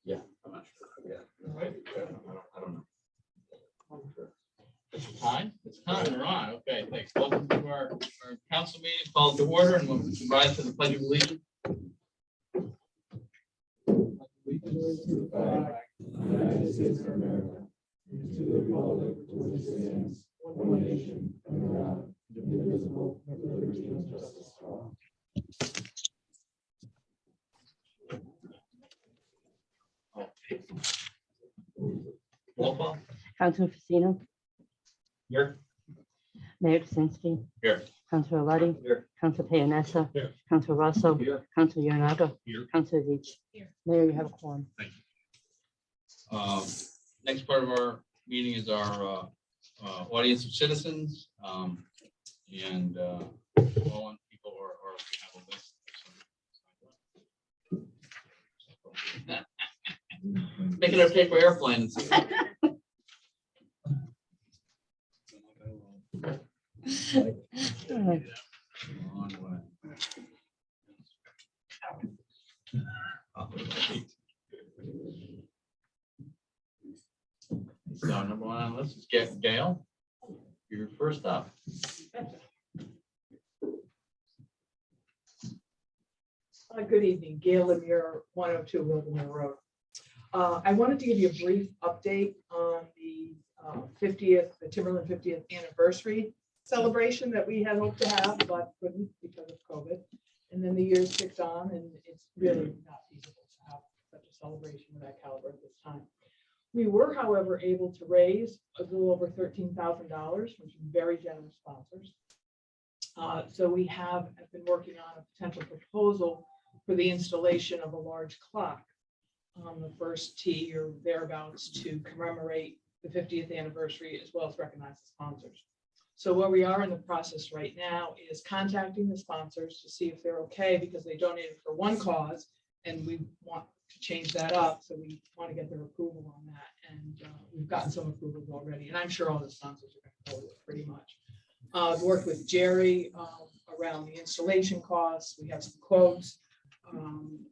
Yeah, I'm not sure. Yeah, I don't know. It's time. It's time. We're on. Okay, thanks. Welcome to our council meeting. Call to order and we'll rise to the Pledge of Allegiance. United States of America, to the republic for which it stands, one nation, under God, indivisible, with liberty and justice for all. Roll call. Councilor Facino, Here. Mayor Kaczynski, Here. Councilor Lottie, Here. Councilor Payanessa, Here. Councilor Russell, Here. Councilor Yanaga, Here. Councilor Beach. Mayor, you have a quorum. Next part of our meeting is our audience of citizens. And all people are we have a list. Making our paper airplanes. So number one on the list is Gail. You're first up. Good evening, Gail Lemire, 102 Wildomir Road. I wanted to give you a brief update on the 50th, the Timberland 50th anniversary celebration that we had hoped to have, but couldn't because of COVID. And then the years ticked on, and it's really not feasible to have such a celebration of that caliber at this time. We were, however, able to raise a little over $13,000, which is very generous sponsors. So we have been working on a potential proposal for the installation of a large clock on the first tee or thereabouts to commemorate the 50th anniversary as well as recognize the sponsors. So where we are in the process right now is contacting the sponsors to see if they're okay, because they donated for one cause and we want to change that up. So we want to get their approval on that. And we've gotten some approvals already. And I'm sure all the sponsors are going to go with it pretty much. I've worked with Jerry around the installation costs. We have some quotes.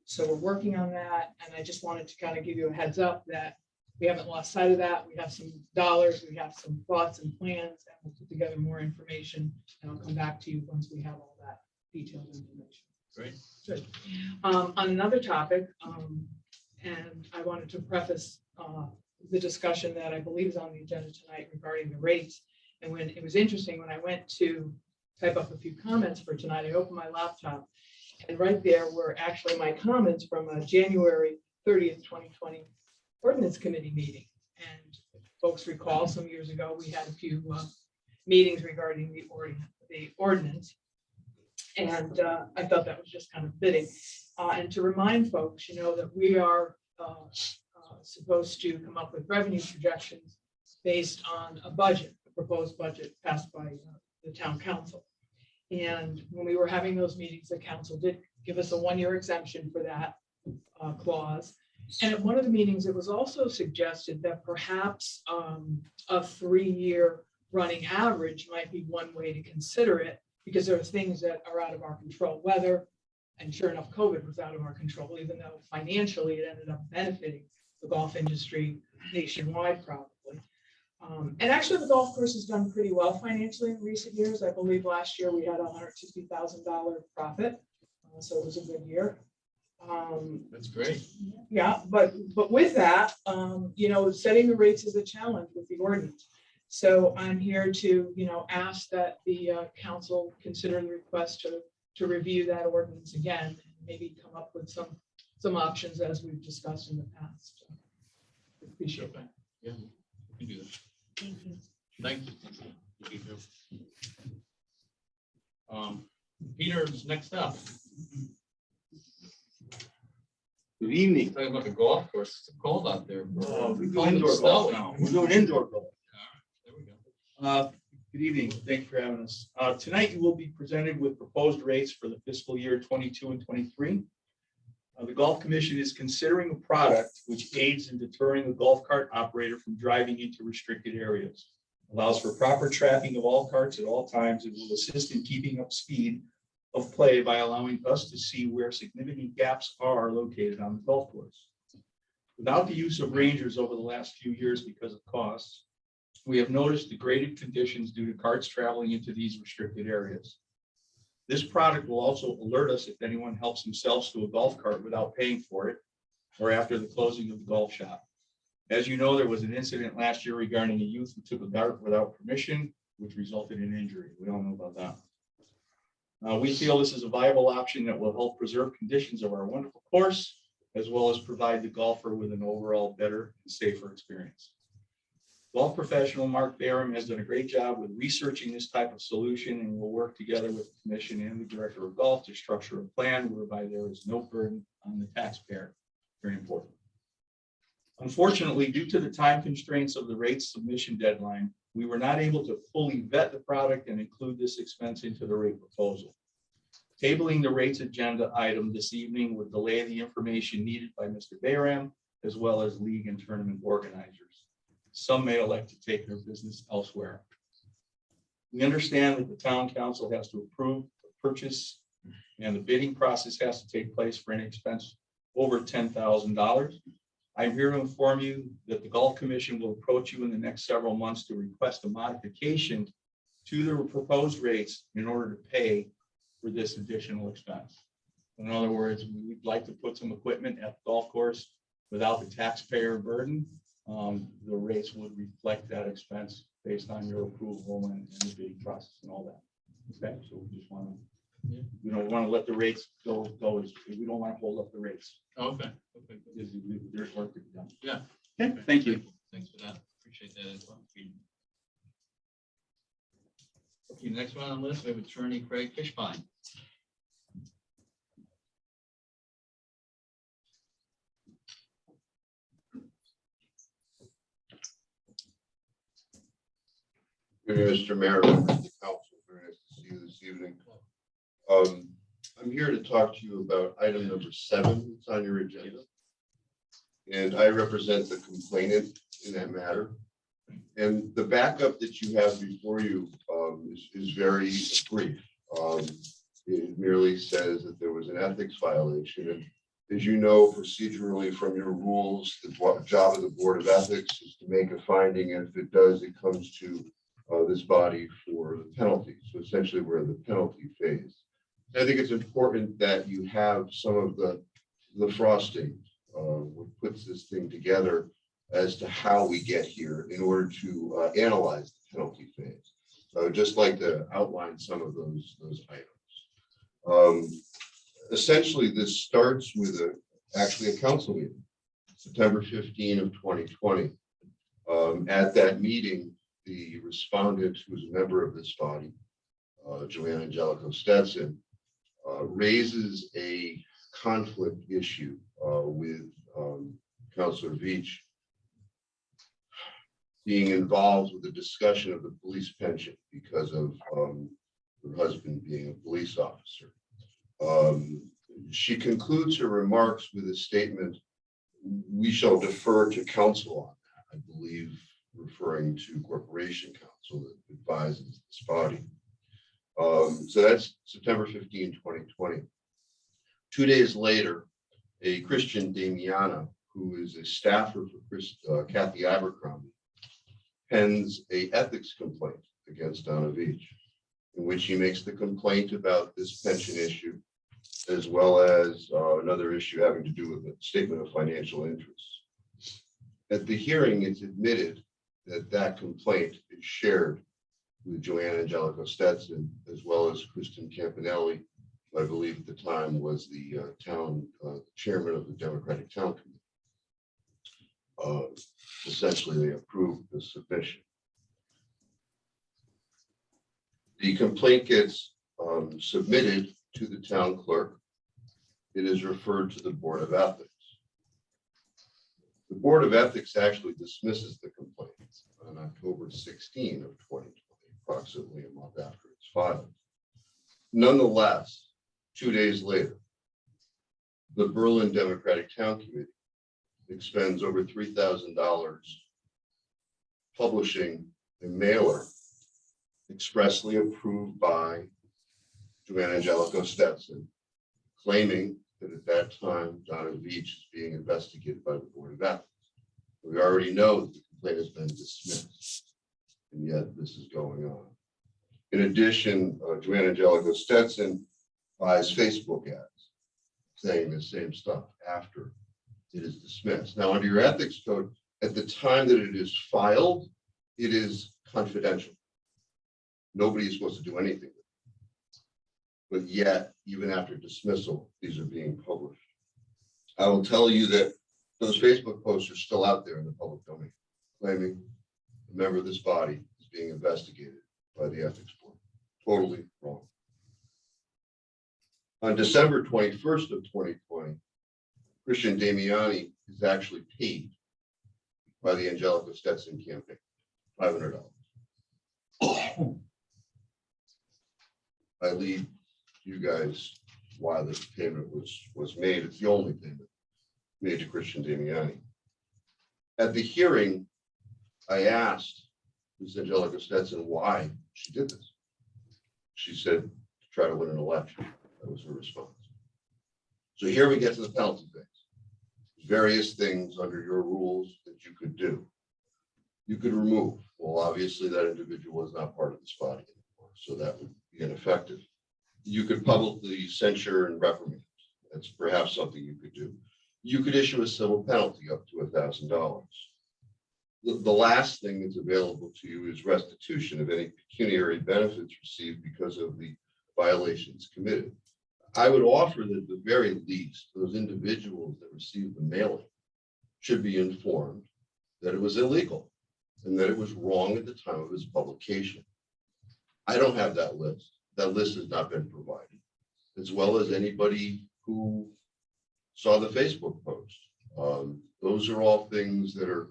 So we're working on that. And I just wanted to kind of give you a heads up that we haven't lost sight of that. We have some dollars, we have some thoughts and plans, and we'll put together more information. And I'll come back to you once we have all that detailed information. Great. Good. On another topic, and I wanted to preface the discussion that I believe is on the agenda tonight regarding the rates. And when it was interesting, when I went to type up a few comments for tonight, I opened my laptop, and right there were actually my comments from a January 30th, 2020 Ordinance Committee meeting. And folks recall some years ago, we had a few meetings regarding the ordinance. And I thought that was just kind of fitting. And to remind folks, that we are supposed to come up with revenue projections based on a budget, a proposed budget passed by the town council. And when we were having those meetings, the council did give us a one-year exemption for that clause. And at one of the meetings, it was also suggested that perhaps a 3-year running average might be one way to consider it, because there are things that are out of our control, weather, and sure enough, COVID was out of our control, even though financially it ended up benefiting the golf industry nationwide probably. And actually the golf course has done pretty well financially in recent years. I believe last year we had a $160,000 profit, so it was a good year. That's great. Yeah, but with that, setting the rates is a challenge with the ordinance. So I'm here to, ask that the council consider the request to review that ordinance again, and maybe come up with some options as we've discussed in the past. So, appreciate that. Yeah, we can do that. Thank you. Thank you. Peter's next up. Good evening. Talking about the golf course. It's cold out there. We're doing indoor golf now. We're doing indoor golf. There we go. Good evening. Thanks for having us. Tonight you will be presented with proposed rates for the fiscal year 22 and 23. The Golf Commission is considering a product which aids in deterring a golf cart operator from driving into restricted areas. Allows for proper tracking of all carts at all times and will assist in keeping up speed of play by allowing us to see where significant gaps are located on the golf course. Without the use of rangers over the last few years because of costs, we have noticed degraded conditions due to carts traveling into these restricted areas. This product will also alert us if anyone helps themselves to a golf cart without paying for it or after the closing of the golf shop. As you know, there was an incident last year regarding a youth who took a dart without permission, which resulted in injury. We all know about that. We feel this is a viable option that will help preserve conditions of our wonderful course, as well as provide the golfer with an overall better and safer experience. Golf professional Mark Barham has done a great job with researching this type of solution, and will work together with the commission and the director of golf to structure a plan whereby there is no burden on the taxpayer. Very important. Unfortunately, due to the time constraints of the rates submission deadline, we were not able to fully vet the product and include this expense into the rate proposal. Tabling the rates agenda item this evening would delay the information needed by Mr. Bayram, as well as league and tournament organizers. Some may elect to take their business elsewhere. We understand that the town council has to approve the purchase, and the bidding process has to take place for any expense over $10,000. I'm here to inform you that the Golf Commission will approach you in the next several months to request a modification to the proposed rates in order to pay for this additional expense. In other words, we'd like to put some equipment at the golf course without the taxpayer burden. The rates would reflect that expense based on your approval and the bidding process and all that. Okay, so we just want to, we don't want to let the rates go as we don't want to hold up the rates. Okay. Okay. Because there's work to be done. Yeah. Okay, thank you. Thanks for that. Appreciate that as well. Okay, next one on the list, we have Attorney Craig Fishbein. Good evening, Mr. Mayor, members of the council. Very nice to see you this evening. I'm here to talk to you about item number 7 that's on your agenda. And I represent the complainant in that matter. And the backup that you have before you is very brief. It merely says that there was an ethics violation. And as you know, procedurally from your rules, the job of the Board of Ethics is to make a finding. And if it does, it comes to this body for the penalty. So essentially we're in the penalty phase. I think it's important that you have some of the frosting, what puts this thing together as to how we get here in order to analyze the penalty phase. So I would just like to outline some of those items. Essentially, this starts with actually a council meeting, September 15 of 2020. At that meeting, the respondent, who is a member of this body, Joanne Angelico Stetson, raises a conflict issue with Councilor Veach being involved with the discussion of the police pension because of her husband being a police officer. She concludes her remarks with a statement, "We shall defer to counsel on that," I believe referring to Corporation Counsel that advises this body. So that's September 15, 2020. 2 days later, a Christian Damiana, who is a staffer for Kathy Abercrombie, pens a ethics complaint against Donna Veach, in which he makes the complaint about this pension issue, as well as another issue having to do with a statement of financial interests. At the hearing, it's admitted that that complaint is shared with Joanne Angelico Stetson, as well as Kristen Campanelli, who I believe at the time was the town chairman of the Democratic Town Committee. Essentially, they approved the submission. The complaint gets submitted to the town clerk. It is referred to the Board of Ethics. The Board of Ethics actually dismisses the complaint on October 16 of 2020, approximately a month after it's filed. Nonetheless, 2 days later, the Berlin Democratic Town Committee expends over $3,000 publishing a mailer expressly approved by Joanne Angelico Stetson, claiming that at that time, Donna Veach is being investigated by the Board of Ethics. We already know that the complaint has been dismissed, and yet this is going on. In addition, Joanne Angelico Stetson buys Facebook ads saying the same stuff after it is dismissed. Now, under your ethics code, at the time that it is filed, it is confidential. Nobody is supposed to do anything. But yet, even after dismissal, these are being published. I will tell you that those Facebook posts are still out there in the public domain, claiming a member of this body is being investigated by the ethics board. Totally wrong. On December 21st of 2020, Christian Damiani is actually paid by the Angelico Stetson campaign, $500. I lead you guys why this payment was made. It's the only payment made to Christian Damiani. At the hearing, I asked Ms. Angelica Stetson why she did this. She said to try to win an election. That was her response. So here we get to the penalty phase. Various things under your rules that you could do. You could remove. Well, obviously that individual is not part of this body anymore, so that would be ineffective. You could publicly censure and reprimand. That's perhaps something you could do. You could issue a civil penalty up to $1,000. The last thing that's available to you is restitution of any pecuniary benefits received because of the violations committed. I would offer that at the very least, those individuals that received the mailing should be informed that it was illegal and that it was wrong at the time of its publication. I don't have that list. That list has not been provided, as well as anybody who saw the Facebook post. Those are all things that are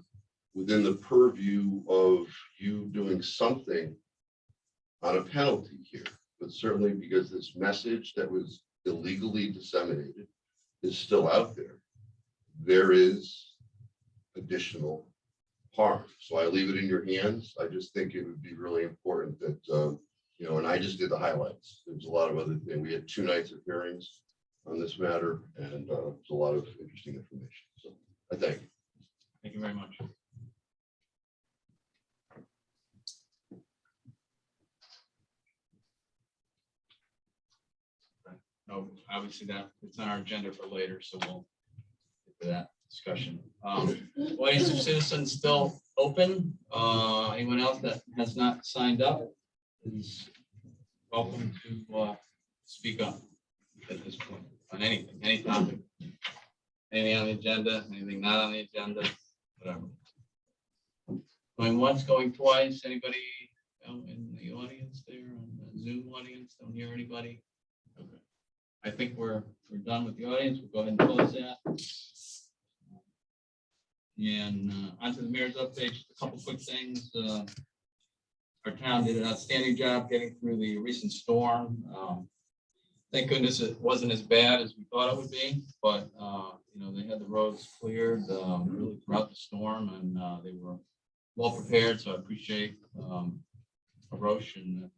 within the purview of you doing something on a penalty here, but certainly because this message that was illegally disseminated is still out there, there is additional harm. So I leave it in your hands. I just think it would be really important that, and I just did the highlights. There's a lot of other things. We had 2 nights of hearings on this matter, and there's a lot of interesting information. So I thank you. Thank you very much. No, obviously that it's on our agenda for later, so we'll get to that discussion. Audience of citizens still open. Anyone else that has not signed up is welcome to speak up at this point on anything, any topic, anything on the agenda, anything not on the agenda, whatever. Going once, going twice. Anybody in the audience there, on the Zoom audience? Don't hear anybody. Okay. I think we're done with the audience. We'll go ahead and close that. And onto the mayor's update, just a couple quick things. Our town did an outstanding job getting through the recent storm. Thank goodness it wasn't as bad as we thought it would be, but they had the roads cleared really throughout the storm, and they were well prepared. So I appreciate Arosh in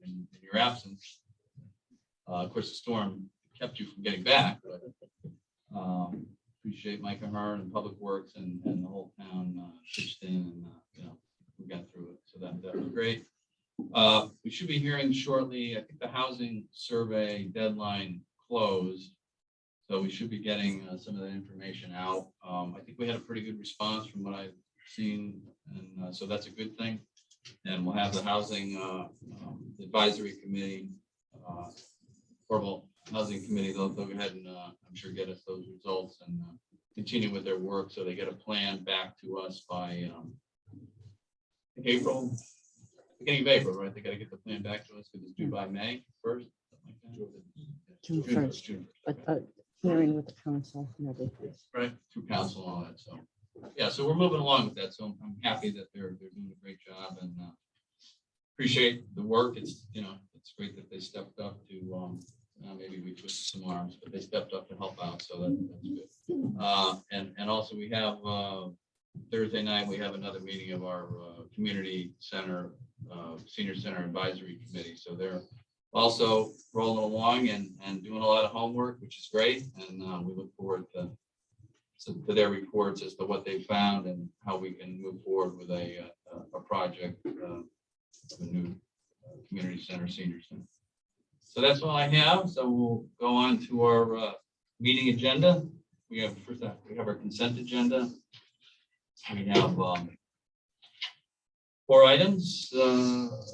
your absence. Of course, the storm kept you from getting back, but appreciate Mike and her and Public Works and the whole town pitched in, and we got through it. So that was great. We should be hearing shortly. I think the housing survey deadline closed, so we should be getting some of that information out. I think we had a pretty good response from what I've seen, and so that's a good thing. And we'll have the housing advisory committee, affordable housing committee. They'll go ahead and I'm sure get us those results and continue with their work, so they get a plan back to us by April. Beginning of April, right? They got to get the plan back to us because it's due by May 1st. June 1st. But hearing with the council and everything. Right, through council and all that. So, yeah, so we're moving along with that. So I'm happy that they're doing a great job, and appreciate the work. It's it's great that they stepped up to maybe we twisted some arms, but they stepped up to help out. So that's good. And also we have Thursday night we have another meeting of our community center, senior center advisory committee. So they're also rolling along and doing a lot of homework, which is great. And we look forward to their reports as to what they found and how we can move forward with a project of a new community center, senior center. So that's all I have. So we'll go on to our meeting agenda. We have our consent agenda. We have 4 items,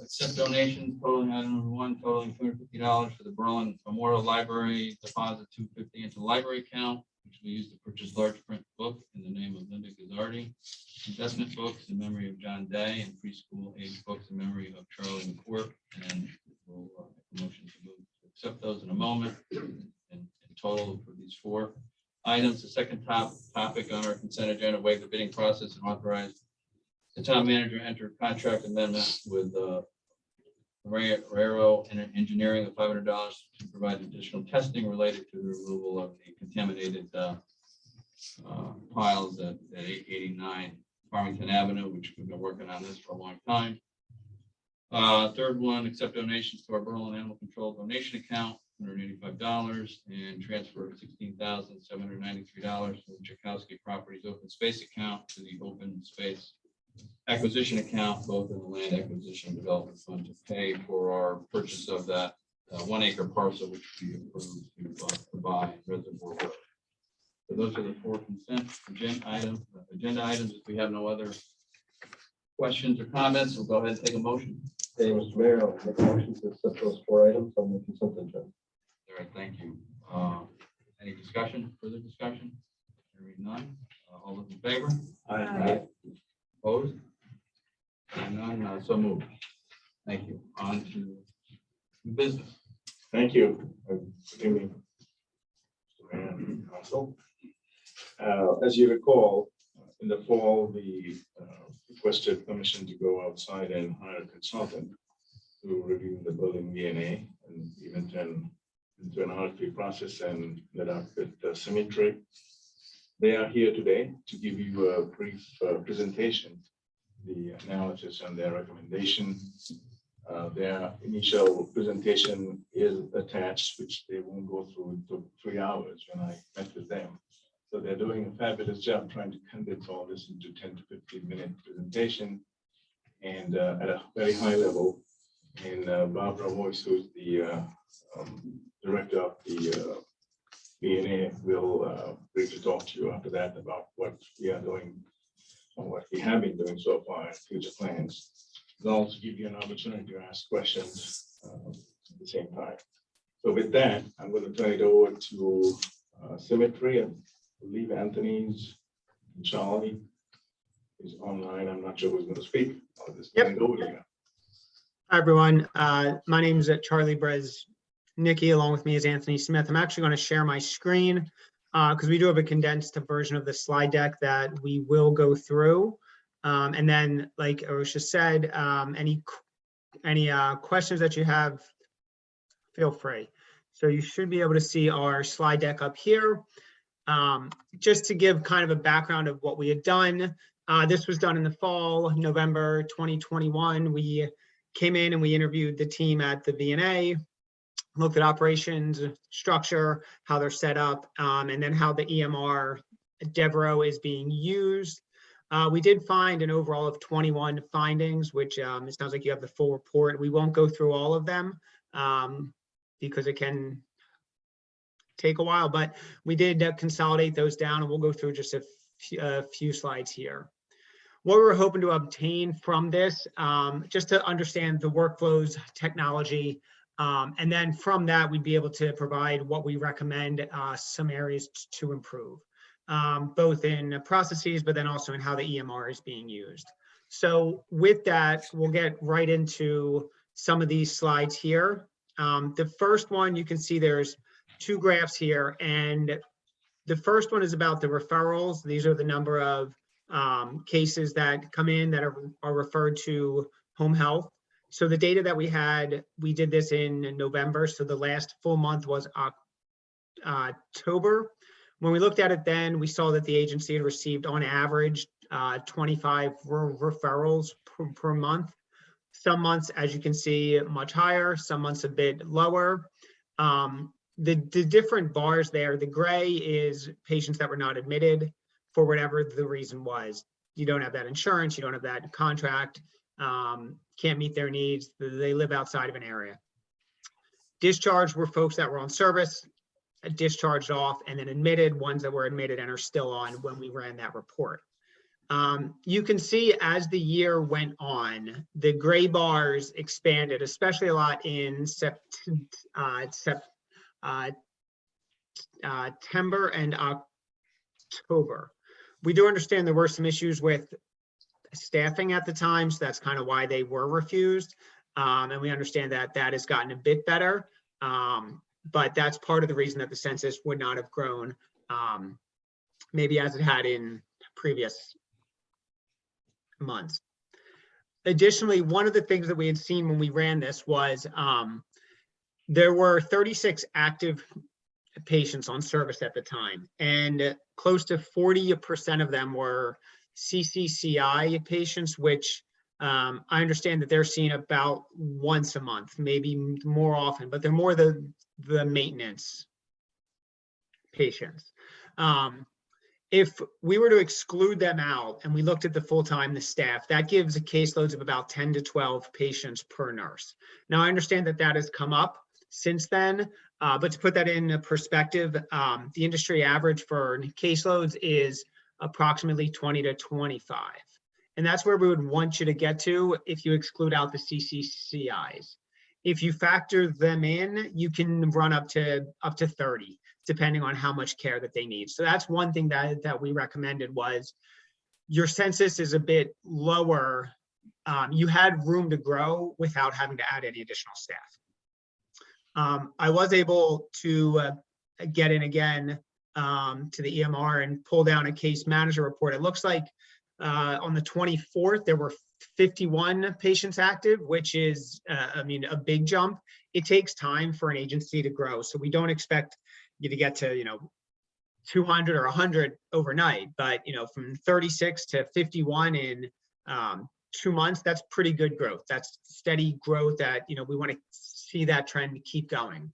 accept donations totaling item number 1, totaling $250 for the Berlin Memorial Library, deposit $250 into the library account, which we use to purchase large print book in the name of Linda Gazzardi, investment books in memory of John Day, and preschool age books in memory of Charlie McCourt. And we'll make a motion to move to accept those in a moment. In total for these 4 items, the second topic on our consent agenda, waive the bidding process and authorize the town manager enter contract amendment with Raro Engineering of $500 to provide additional testing related to the removal of the contaminated piles at 889 Farmington Avenue, which we've been working on this for a long time. Third one, accept donations to our Berlin Animal Control donation account, $185, and transfer $16,793 from the Tchaikovsky Properties Open Space account to the Open Space Acquisition account, both in the Land Acquisition Development Fund, to pay for our purchase of that 1 acre parcel, which we approved to buy in Reservoir Road. So those are the 4 consent agenda items. If we have no other questions or comments, we'll go ahead and take a motion. Hey, Mr. Mayor, I'll make a motion to accept those 4 items on the consent agenda. All right, thank you. Any discussion, further discussion? Hearing none. All those in favor? Aye. Opposed? Hearing none, so moved. Thank you. On to business. Thank you. Good evening, Mr. Mayor and Council. As you recall, in the fall, we requested permission to go outside and hire a consultant to review the building DNA and even turn into an RFP process and let out with Symmetry. They are here today to give you a brief presentation, the analysis and their recommendation. Their initial presentation is attached, which they won't go through. It took 3 hours when I met with them. So they're doing a fabulous job trying to condense all this into 10 to 15-minute presentation and at a very high level. And Barbara Moyes, who's the director of the DNA, will briefly talk to you after that about what we are doing or what we have been doing so far and future plans. It'll also give you an opportunity to ask questions at the same time. So with that, I'm going to turn it over to Symmetry. I believe Anthony's and Charlie is online. I'm not sure who's going to speak. I'll just turn it over to you. Hi, everyone. My name is Charlie Nikki. Along with me is Anthony Smith. I'm actually going to share my screen because we do have a condensed version of the slide deck that we will go through. And then, like Arusha said, any questions that you have, feel free. So you should be able to see our slide deck up here. Just to give kind of a background of what we had done. This was done in the fall, November 2021. We came in and we interviewed the team at the V&A, looked at operations, structure, how they're set up, and then how the EMR Devereaux is being used. We did find an overall of 21 findings, which it sounds like you have the full report. We won't go through all of them because it can take a while, but we did consolidate those down, and we'll go through just a few slides here. What we're hoping to obtain from this, just to understand the workflows, technology, and then from that, we'd be able to provide what we recommend some areas to improve, both in processes, but then also in how the EMR is being used. So with that, we'll get right into some of these slides here. The first one, you can see there's 2 graphs here, and the first one is about the referrals. These are the number of cases that come in that are referred to home health. So the data that we had, we did this in November. So the last full month was October. When we looked at it then, we saw that the agency had received on average 25 referrals per month. Some months, as you can see, much higher, some months a bit lower. The different bars there, the gray is patients that were not admitted for whatever the reason was. You don't have that insurance, you don't have that contract, can't meet their needs, they live outside of an area. Discharged were folks that were on service, discharged off, and then admitted, ones that were admitted and are still on when we ran that report. You can see as the year went on, the gray bars expanded, especially a lot in September and October. We do understand there were some issues with staffing at the time, so that's kind of why they were refused. And we understand that that has gotten a bit better, but that's part of the reason that the census would not have grown maybe as it had in previous months. Additionally, one of the things that we had seen when we ran this was there were 36 active patients on service at the time, and close to 40% of them were CCCI patients, which I understand that they're seen about once a month, maybe more often, but they're more the maintenance patients. If we were to exclude them out and we looked at the full-time, the staff, that gives a caseloads of about 10 to 12 patients per nurse. Now, I understand that that has come up since then, but to put that in perspective, the industry average for caseloads is approximately 20 to 25. And that's where we would want you to get to if you exclude out the CCCIs. If you factor them in, you can run up to 30, depending on how much care that they need. So that's one thing that we recommended was your census is a bit lower. You had room to grow without having to add any additional staff. I was able to get in again to the EMR and pull down a case manager report. It looks like on the 24th, there were 51 patients active, which is, I mean, a big jump. It takes time for an agency to grow. So we don't expect you to get to, 200 or 100 overnight, but, from 36 to 51 in 2 months, that's pretty good growth. That's steady growth that, we want to see that trend keep going.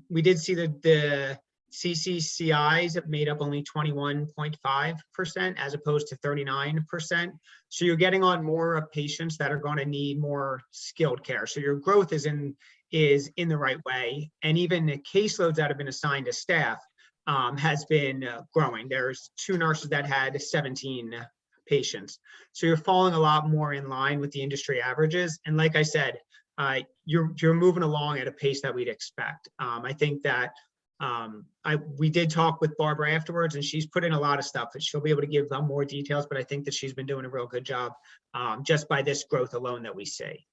We did see that the CCCIs made up only 21.5% as opposed to 39%. So you're getting on more patients that are going to need more skilled care. So your growth is in the right way. And even the caseloads that have been assigned to staff has been growing. There's 2 nurses that had 17 patients. So you're falling a lot more in line with the industry averages. And like I said, you're moving along at a pace that we'd expect. I think that we did talk with Barbara afterwards, and she's put in a lot of stuff that she'll be able to give them more details, but I think that she's been doing a real good job just by this growth alone that we see.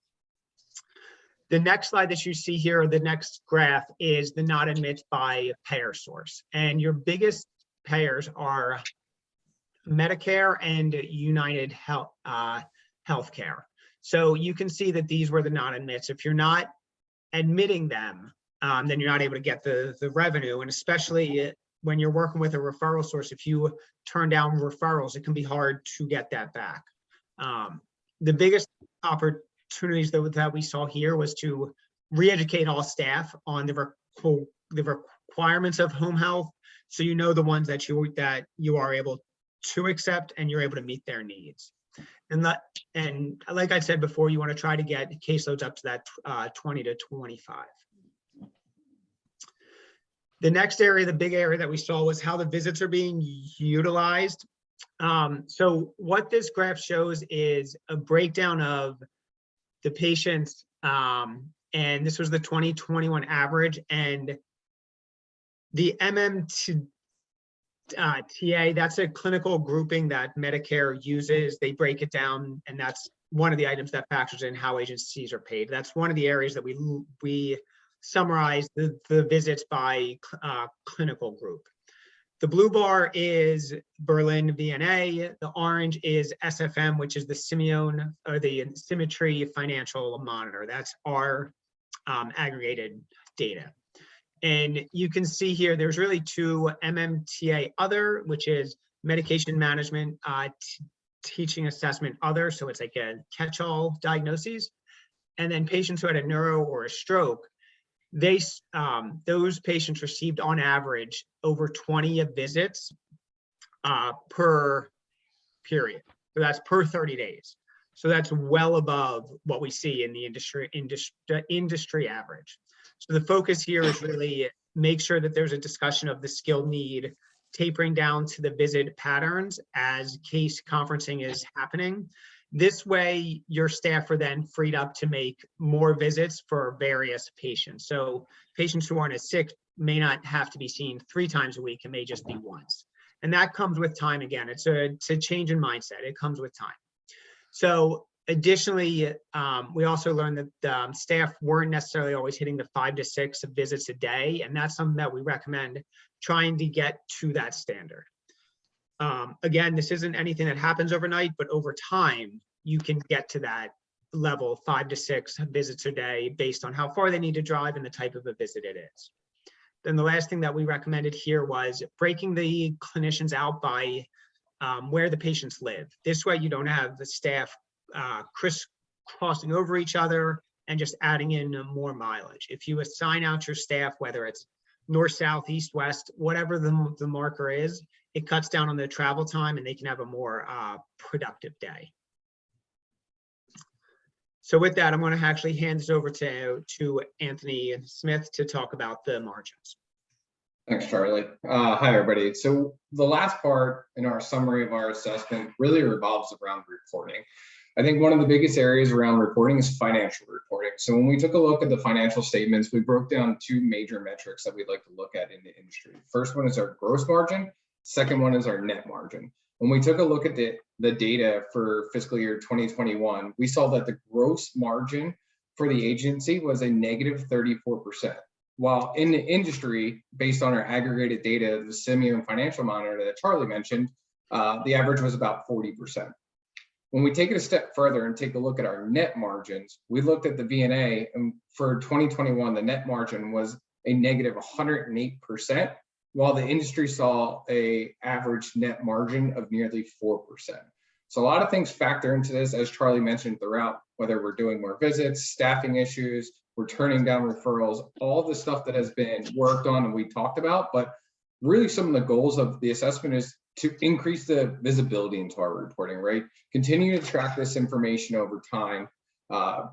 The next slide that you see here, the next graph, is the not admits by payer source. And your biggest payers are Medicare and United Healthcare. So you can see that these were the not admits. If you're not admitting them, then you're not able to get the revenue. And especially when you're working with a referral source, if you turn down referrals, it can be hard to get that back. The biggest opportunities that we saw here was to re-educate all staff on the requirements of home health. So the ones that you are able to accept and you're able to meet their needs. And like I said before, you want to try to get caseloads up to that 20 to 25. The next area, the big area that we saw, was how the visits are being utilized. So what this graph shows is a breakdown of the patients, and this was the 2021 average, and the MMTA, that's a clinical grouping that Medicare uses. They break it down, and that's one of the items that factors in how agencies are paid. That's one of the areas that we summarize the visits by clinical group. The blue bar is Berlin VNA. The orange is SFM, which is the Simeon or the Symmetry Financial Monitor. That's our aggregated data. And you can see here, there's really 2 MMTA other, which is medication management, teaching assessment other, so it's like a catch-all diagnoses. And then patients who had a neuro or a stroke, those patients received on average over 20 visits per period. So that's per 30 days. So that's well above what we see in the industry average. So the focus here is really make sure that there's a discussion of the skill need, tapering down to the visit patterns as case conferencing is happening. This way, your staff are then freed up to make more visits for various patients. So patients who aren't as sick may not have to be seen 3 times a week, it may just be once. And that comes with time again. It's a change in mindset. It comes with time. So additionally, we also learned that staff weren't necessarily always hitting the 5 to 6 visits a day. And that's something that we recommend trying to get to that standard. Again, this isn't anything that happens overnight, but over time, you can get to that level, 5 to 6 visits a day based on how far they need to drive and the type of a visit it is. Then the last thing that we recommended here was breaking the clinicians out by where the patients live. This way you don't have the staff crisscrossing over each other and just adding in more mileage. If you assign out your staff, whether it's north, south, east, west, whatever the marker is, it cuts down on the travel time and they can have a more productive day. So with that, I'm going to actually hand this over to Anthony Smith to talk about the margins. Thanks, Charlie. Hi, everybody. So the last part in our summary of our assessment really revolves around reporting. I think one of the biggest areas around reporting is financial reporting. So when we took a look at the financial statements, we broke down 2 major metrics that we'd like to look at in the industry. First one is our gross margin. Second one is our net margin. When we took a look at the data for fiscal year 2021, we saw that the gross margin for the agency was a negative 34%. While in the industry, based on our aggregated data, the Simeon Financial Monitor that Charlie mentioned, the average was about 40%. When we take it a step further and take a look at our net margins, we looked at the VNA, and for 2021, the net margin was a negative 108%, while the industry saw a average net margin of nearly 4%. So a lot of things factor into this, as Charlie mentioned throughout, whether we're doing more visits, staffing issues, we're turning down referrals, all the stuff that has been worked on and we talked about. But really some of the goals of the assessment is to increase the visibility into our reporting, right? Continue to track this information over time,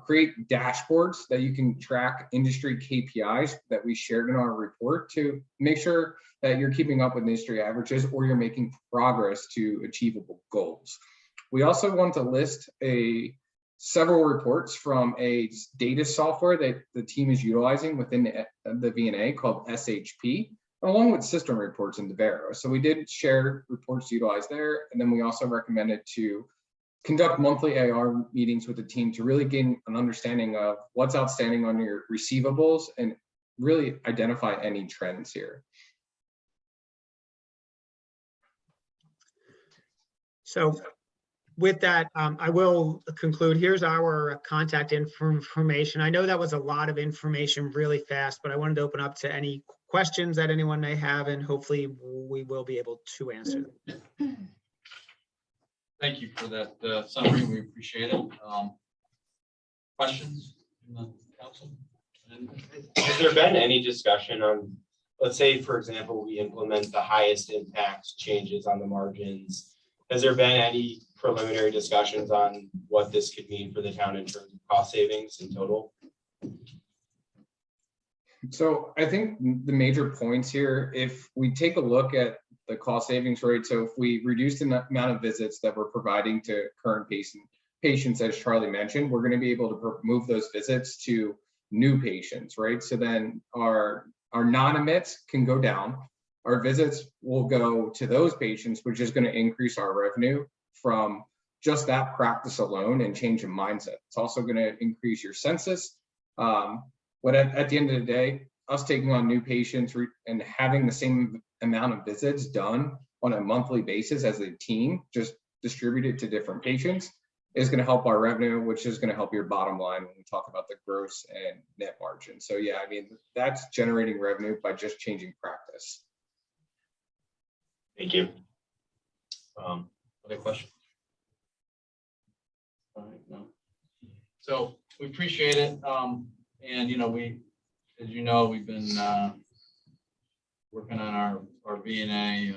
create dashboards that you can track industry KPIs that we shared in our report to make sure that you're keeping up with industry averages or you're making progress to achievable goals. We also want to list several reports from a data software that the team is utilizing within the VNA called SHP, along with system reports in Devero. So we did share reports utilized there. And then we also recommended to conduct monthly AR meetings with the team to really gain an understanding of what's outstanding on your receivables and really identify any trends here. So with that, I will conclude. Here's our contact information. I know that was a lot of information really fast, but I wanted to open up to any questions that anyone may have, and hopefully we will be able to answer them. Thank you for that summary. We appreciate it. Questions from the council? Has there been any discussion on, let's say, for example, we implement the highest impact changes on the margins? Has there been any preliminary discussions on what this could mean for the town in terms of cost savings in total? So I think the major points here, if we take a look at the cost savings rate, so if we reduce the amount of visits that we're providing to current patients, as Charlie mentioned, we're going to be able to move those visits to new patients, right? So then our non-admits can go down. Our visits will go to those patients, which is going to increase our revenue from just that practice alone and change in mindset. It's also going to increase your census. But at the end of the day, us taking on new patients and having the same amount of visits done on a monthly basis as a team, just distributed to different patients, is going to help our revenue, which is going to help your bottom line when we talk about the gross and net margin. So yeah, I mean, that's generating revenue by just changing practice. Thank you. Other questions? So we appreciate it. And, you know, as you know, we've been working on our V&A,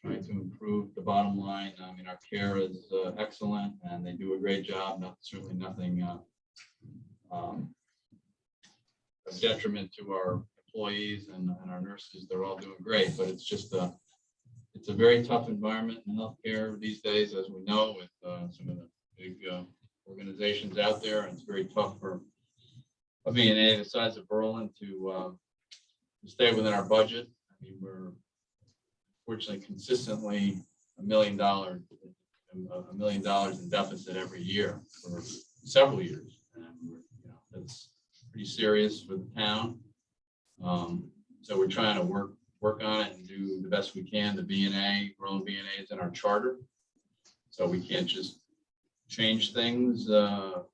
trying to improve the bottom line. I mean, our care is excellent and they do a great job. Certainly nothing of detriment to our employees and our nurses. They're all doing great, but it's just it's a very tough environment in healthcare these days, as we know, with some of the big organizations out there. And it's very tough for a V&A the size of Berlin to stay within our budget. I mean, we're fortunately consistently $1 million in deficit every year for several years. And that's pretty serious for the town. So we're trying to work on it and do the best we can. The V&A, Berlin V&A is in our charter. So we can't just change things, the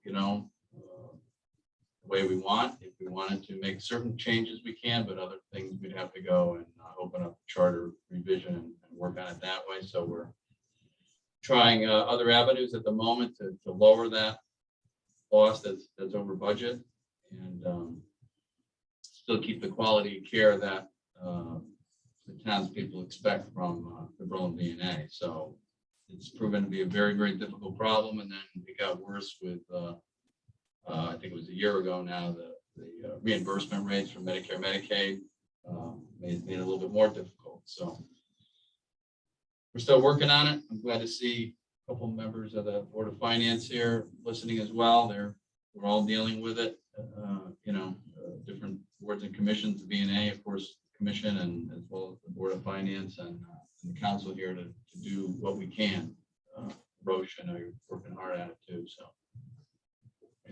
way we want. If we wanted to make certain changes, we can, but other things we'd have to go and open up charter revision and work on it that way. So we're trying other avenues at the moment to lower that cost that's over budget and still keep the quality of care that the townspeople expect from the Berlin V&A. So it's proven to be a very, very difficult problem. And then it got worse with I think it was a year ago now, the reimbursement rates for Medicare, Medicaid made it a little bit more difficult. So we're still working on it. I'm glad to see a couple of members of the Board of Finance here listening as well. We're all dealing with it. Different boards and commissions, the V&A, of course, commission, and as well as the Board of Finance and the council here to do what we can. Roche, I know you're working hard at it too. So.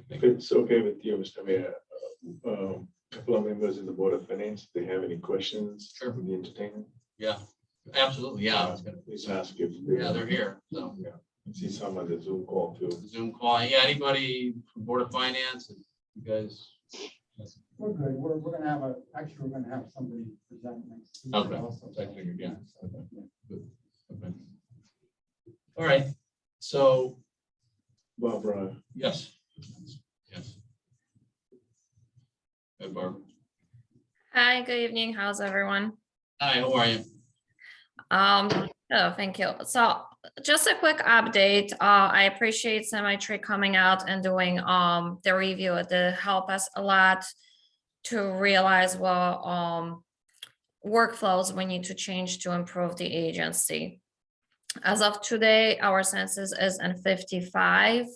If it's okay with you, Mr. Mayor, a couple of members in the Board of Finance, if they have any questions, Sure. Would be entertaining. Yeah, absolutely. Yeah, I was gonna. Please ask if. Yeah, they're here. So Yeah, I see some on the Zoom call too. Zoom call. Yeah, anybody from Board of Finance? You guys. We're good. We're gonna have we're gonna have somebody present next week. Okay. also. I figured, yeah. Okay. Good. Okay. All right. So Barbara, yes. Yes. Hey, Barbara. Hi, good evening. How's everyone? Hi, how are you? Oh, thank you. So just a quick update. I appreciate Semi-Tree coming out and doing the review. It did help us a lot to realize what workflows we need to change to improve the agency. As of today, our census is in 55,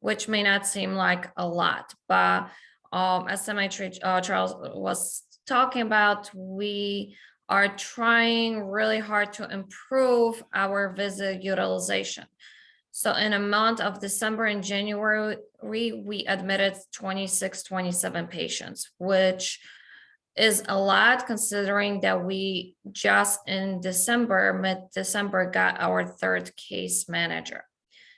which may not seem like a lot, but as Semi-Tree Charles was talking about, we are trying really hard to improve our visit utilization. So in a month of December and January, we admitted 26, 27 patients, which is a lot considering that we just in mid-December, got our third case manager.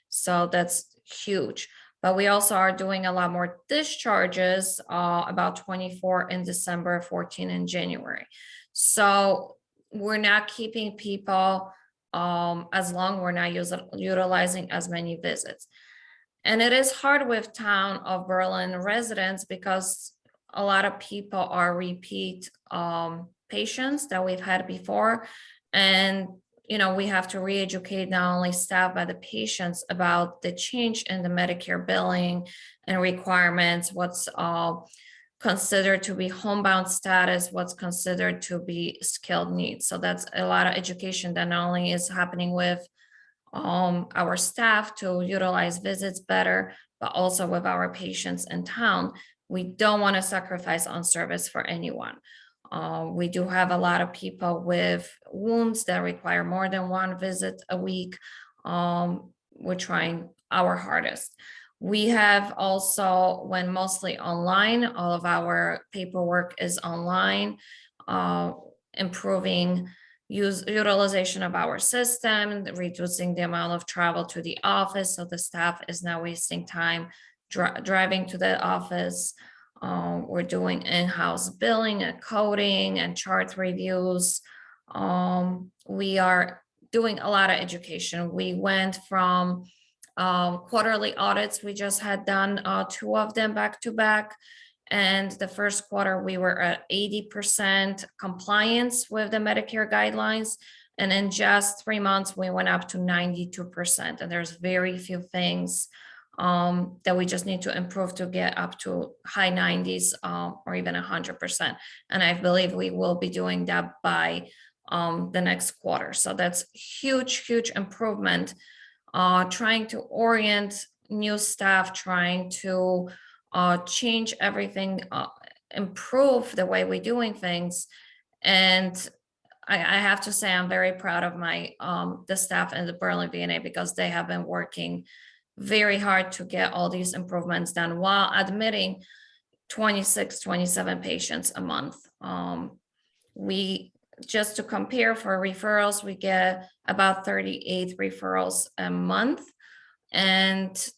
So that's huge. But we also are doing a lot more discharges, about 24 in December, 14 in January. So we're not keeping people as long, we're not utilizing as many visits. And it is hard with town of Berlin residents because a lot of people are repeat patients that we've had before. And we have to re-educate not only staff, but the patients about the change in the Medicare billing and requirements, what's considered to be homebound status, what's considered to be skilled needs. So that's a lot of education that not only is happening with our staff to utilize visits better, but also with our patients in town. We don't want to sacrifice on service for anyone. We do have a lot of people with wounds that require more than one visit a week. We're trying our hardest. We have also, when mostly online, all of our paperwork is online, improving utilization of our system, reducing the amount of travel to the office. So the staff is not wasting time driving to the office. We're doing in-house billing and coding and chart reviews. We are doing a lot of education. We went from quarterly audits. We just had done 2 of them back to back. And the first quarter, we were at 80% compliance with the Medicare guidelines. And in just 3 months, we went up to 92%. And there's very few things that we just need to improve to get up to high 90s or even 100%. And I believe we will be doing that by the next quarter. So that's huge, huge improvement. Trying to orient new staff, trying to change everything, improve the way we're doing things. And I have to say, I'm very proud of the staff in the Berlin VNA because they have been working very hard to get all these improvements done while admitting 26, 27 patients a month. We just to compare for referrals, we get about 38 referrals a month, and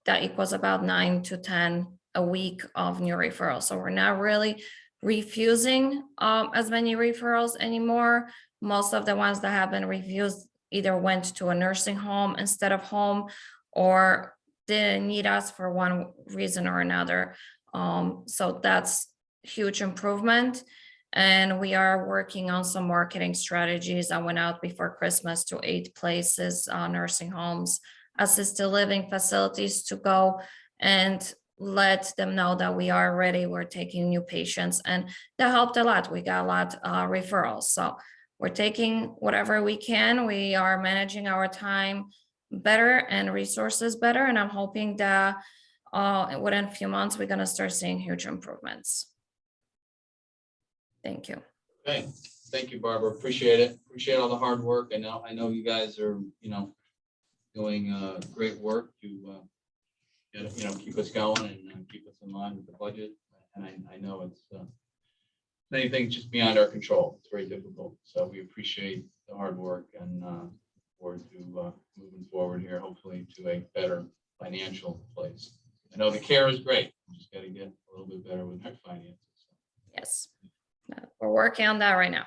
that equals about 9 to 10 a week of new referrals. So we're not really refusing as many referrals anymore. Most of the ones that have been refused either went to a nursing home instead of home or didn't need us for one reason or another. So that's huge improvement. And we are working on some marketing strategies. I went out before Christmas to 8 places, nursing homes, assisted living facilities to go and let them know that we are ready. We're taking new patients, and that helped a lot. We got a lot of referrals. So we're taking whatever we can. We are managing our time better and resources better. And I'm hoping that within a few months, we're going to start seeing huge improvements. Thank you. Okay, thank you, Barbara. Appreciate it. Appreciate all the hard work. I know you guys are, doing great work to, keep us going and keep us in line with the budget. And I know it's many things just beyond our control. It's very difficult. So we appreciate the hard work and forward to moving forward here, hopefully to a better financial place. I know the care is great. We just got to get a little bit better with our finances. Yes, we're working on that right now.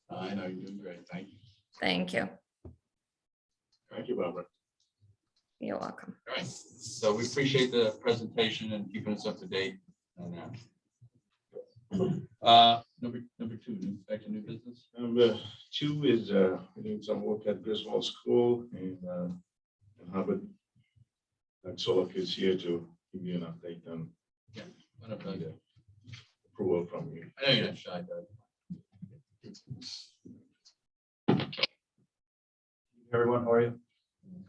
I know you're doing great. Thank you. Thank you. Thank you, Barbara. You're welcome. All right. So we appreciate the presentation and keeping us up to date on that. Number 2, back to new business. Number 2 is we're doing some work at Griswold School in Hubbard. And Solak is here to give you an update on I don't know. approval from you. I know you're not shy, Doug. Everyone, how are you?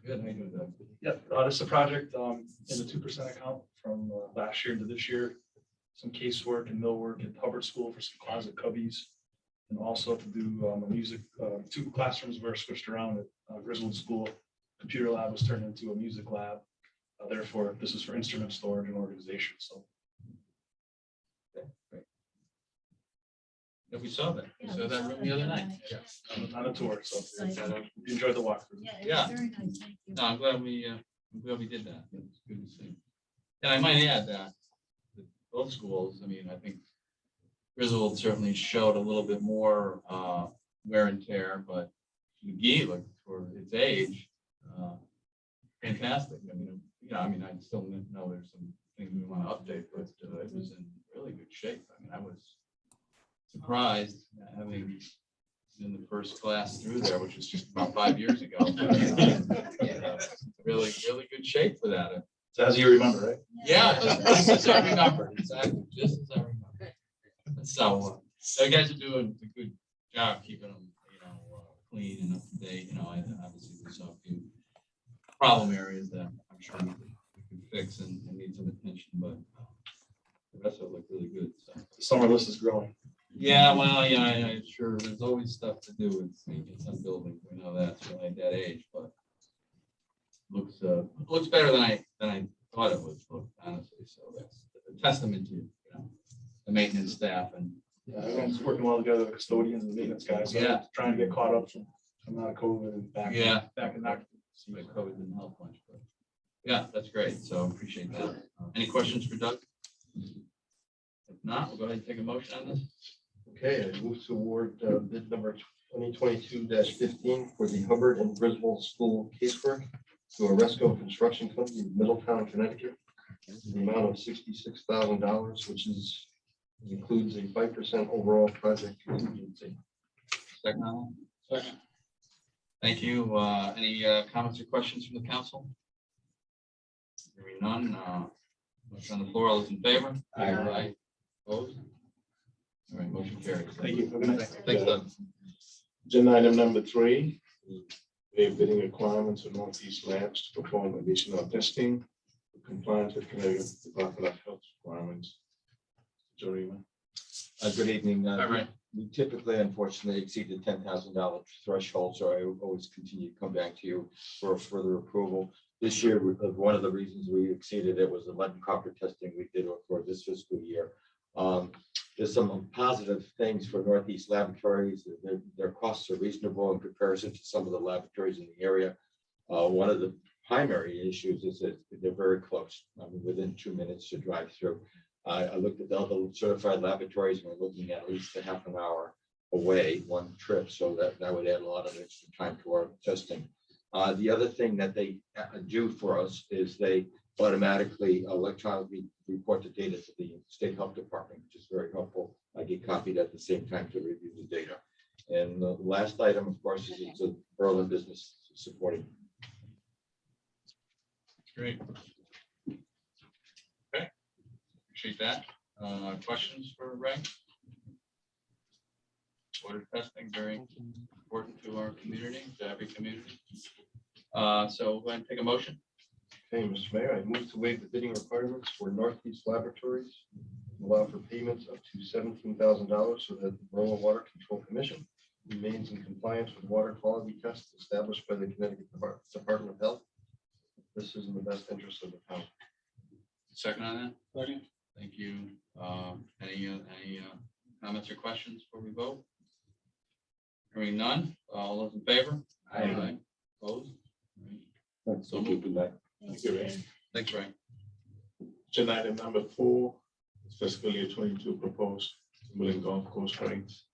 Good. How you doing, Doug? Yep, this is a project in the 2% account from last year to this year. Some casework and millwork at Hubbard School for some closet cubbies. And also to do a music, 2 classrooms were switched around at Griswold School. Computer lab was turned into a music lab. Therefore, this is for instrument storage and organization. So Yeah, we saw that. We saw that room the other night. on a tour. So you enjoyed the walkthrough. Yeah. No, I'm glad we did that. It's good to see. And I might add that both schools, I think Griswold certainly showed a little bit more wear and tear, but McGee, for its age, fantastic. I still know there's some things we want to update, but it was in really good shape. I was surprised having in the first class through there, which was just about 5 years ago. Really good shape for that. So as you remember, right? Yeah, just as I remember. Exactly, just as I remember. So you guys are doing a good job keeping them, clean and up to date. Obviously there's a few problem areas that I'm sure we can fix and need some attention, but the rest of it looked really good. So The summer list is growing. yeah, well, I'm sure there's always stuff to do with making some buildings. We know that's really at that age, but looks better than I thought it would look, honestly. So that's a testament to the maintenance staff and Everyone's working well together, the custodians and the maintenance guys. So Yeah. trying to get caught up from out of COVID and back in occupancy. but COVID didn't help much. But yeah, that's great. So appreciate that. Any questions for Doug? If not, we'll go ahead and take a motion on this. Okay, I move to award bid number 2022-15 for the Hubbard and Griswold School casework to Oresco Construction Company, of Middletown, Connecticut, in the amount of $66,000, which includes a 5% overall project contingency. Second on that? Second. Thank you. Any comments or questions from the council? Hearing none. Motion on the floor. All those in favor? Aye. Opposed? All right, motion carries. Thank you. Have a nice day. Thanks, Doug. Agenda item number 3, waive bidding requirements for Northeast Labs to perform additional testing for compliance with Connecticut Department of Health requirements. Jorima. Good evening. All right. We typically, unfortunately, exceed the $10,000 threshold, so I always continue to come back to you for further approval. This year, one of the reasons we exceeded it was the lead and copper testing we did for this fiscal year. There's some positive things for Northeast Laboratories. Their costs are reasonable in comparison to some of the laboratories in the area. One of the primary issues is that they're very close, within 2 minutes to drive through. I looked at all the certified laboratories, and we're looking at least a half an hour away, one trip, so that would add a lot of extra time to our testing. The other thing that they do for us is they automatically electronically report the data to the state health department, which is very helpful. I get copied at the same time to review the data. And the last item, of course, is it's a Berlin business supporting. Great. Okay, appreciate that. Questions for Ray? Water testing, very important to our community, to every community. So go ahead and take a motion. Okay, Mr. Mayor, I move to waive the bidding requirements for Northeast Laboratories, allow for payments up to $17,000 so that the Berlin Water Control Commission remains in compliance with water quality tests established by the Connecticut Department of Health. This is in the best interest of the town. Second on that? Second. Thank you. Any comments or questions before we vote? Hearing none. All those in favor? Aye. Opposed? All right. So moved. Good night. Thank you, Ray. Thanks, Ray. Agenda item number 4, fiscal year 22 proposed Millen Golf Course rates.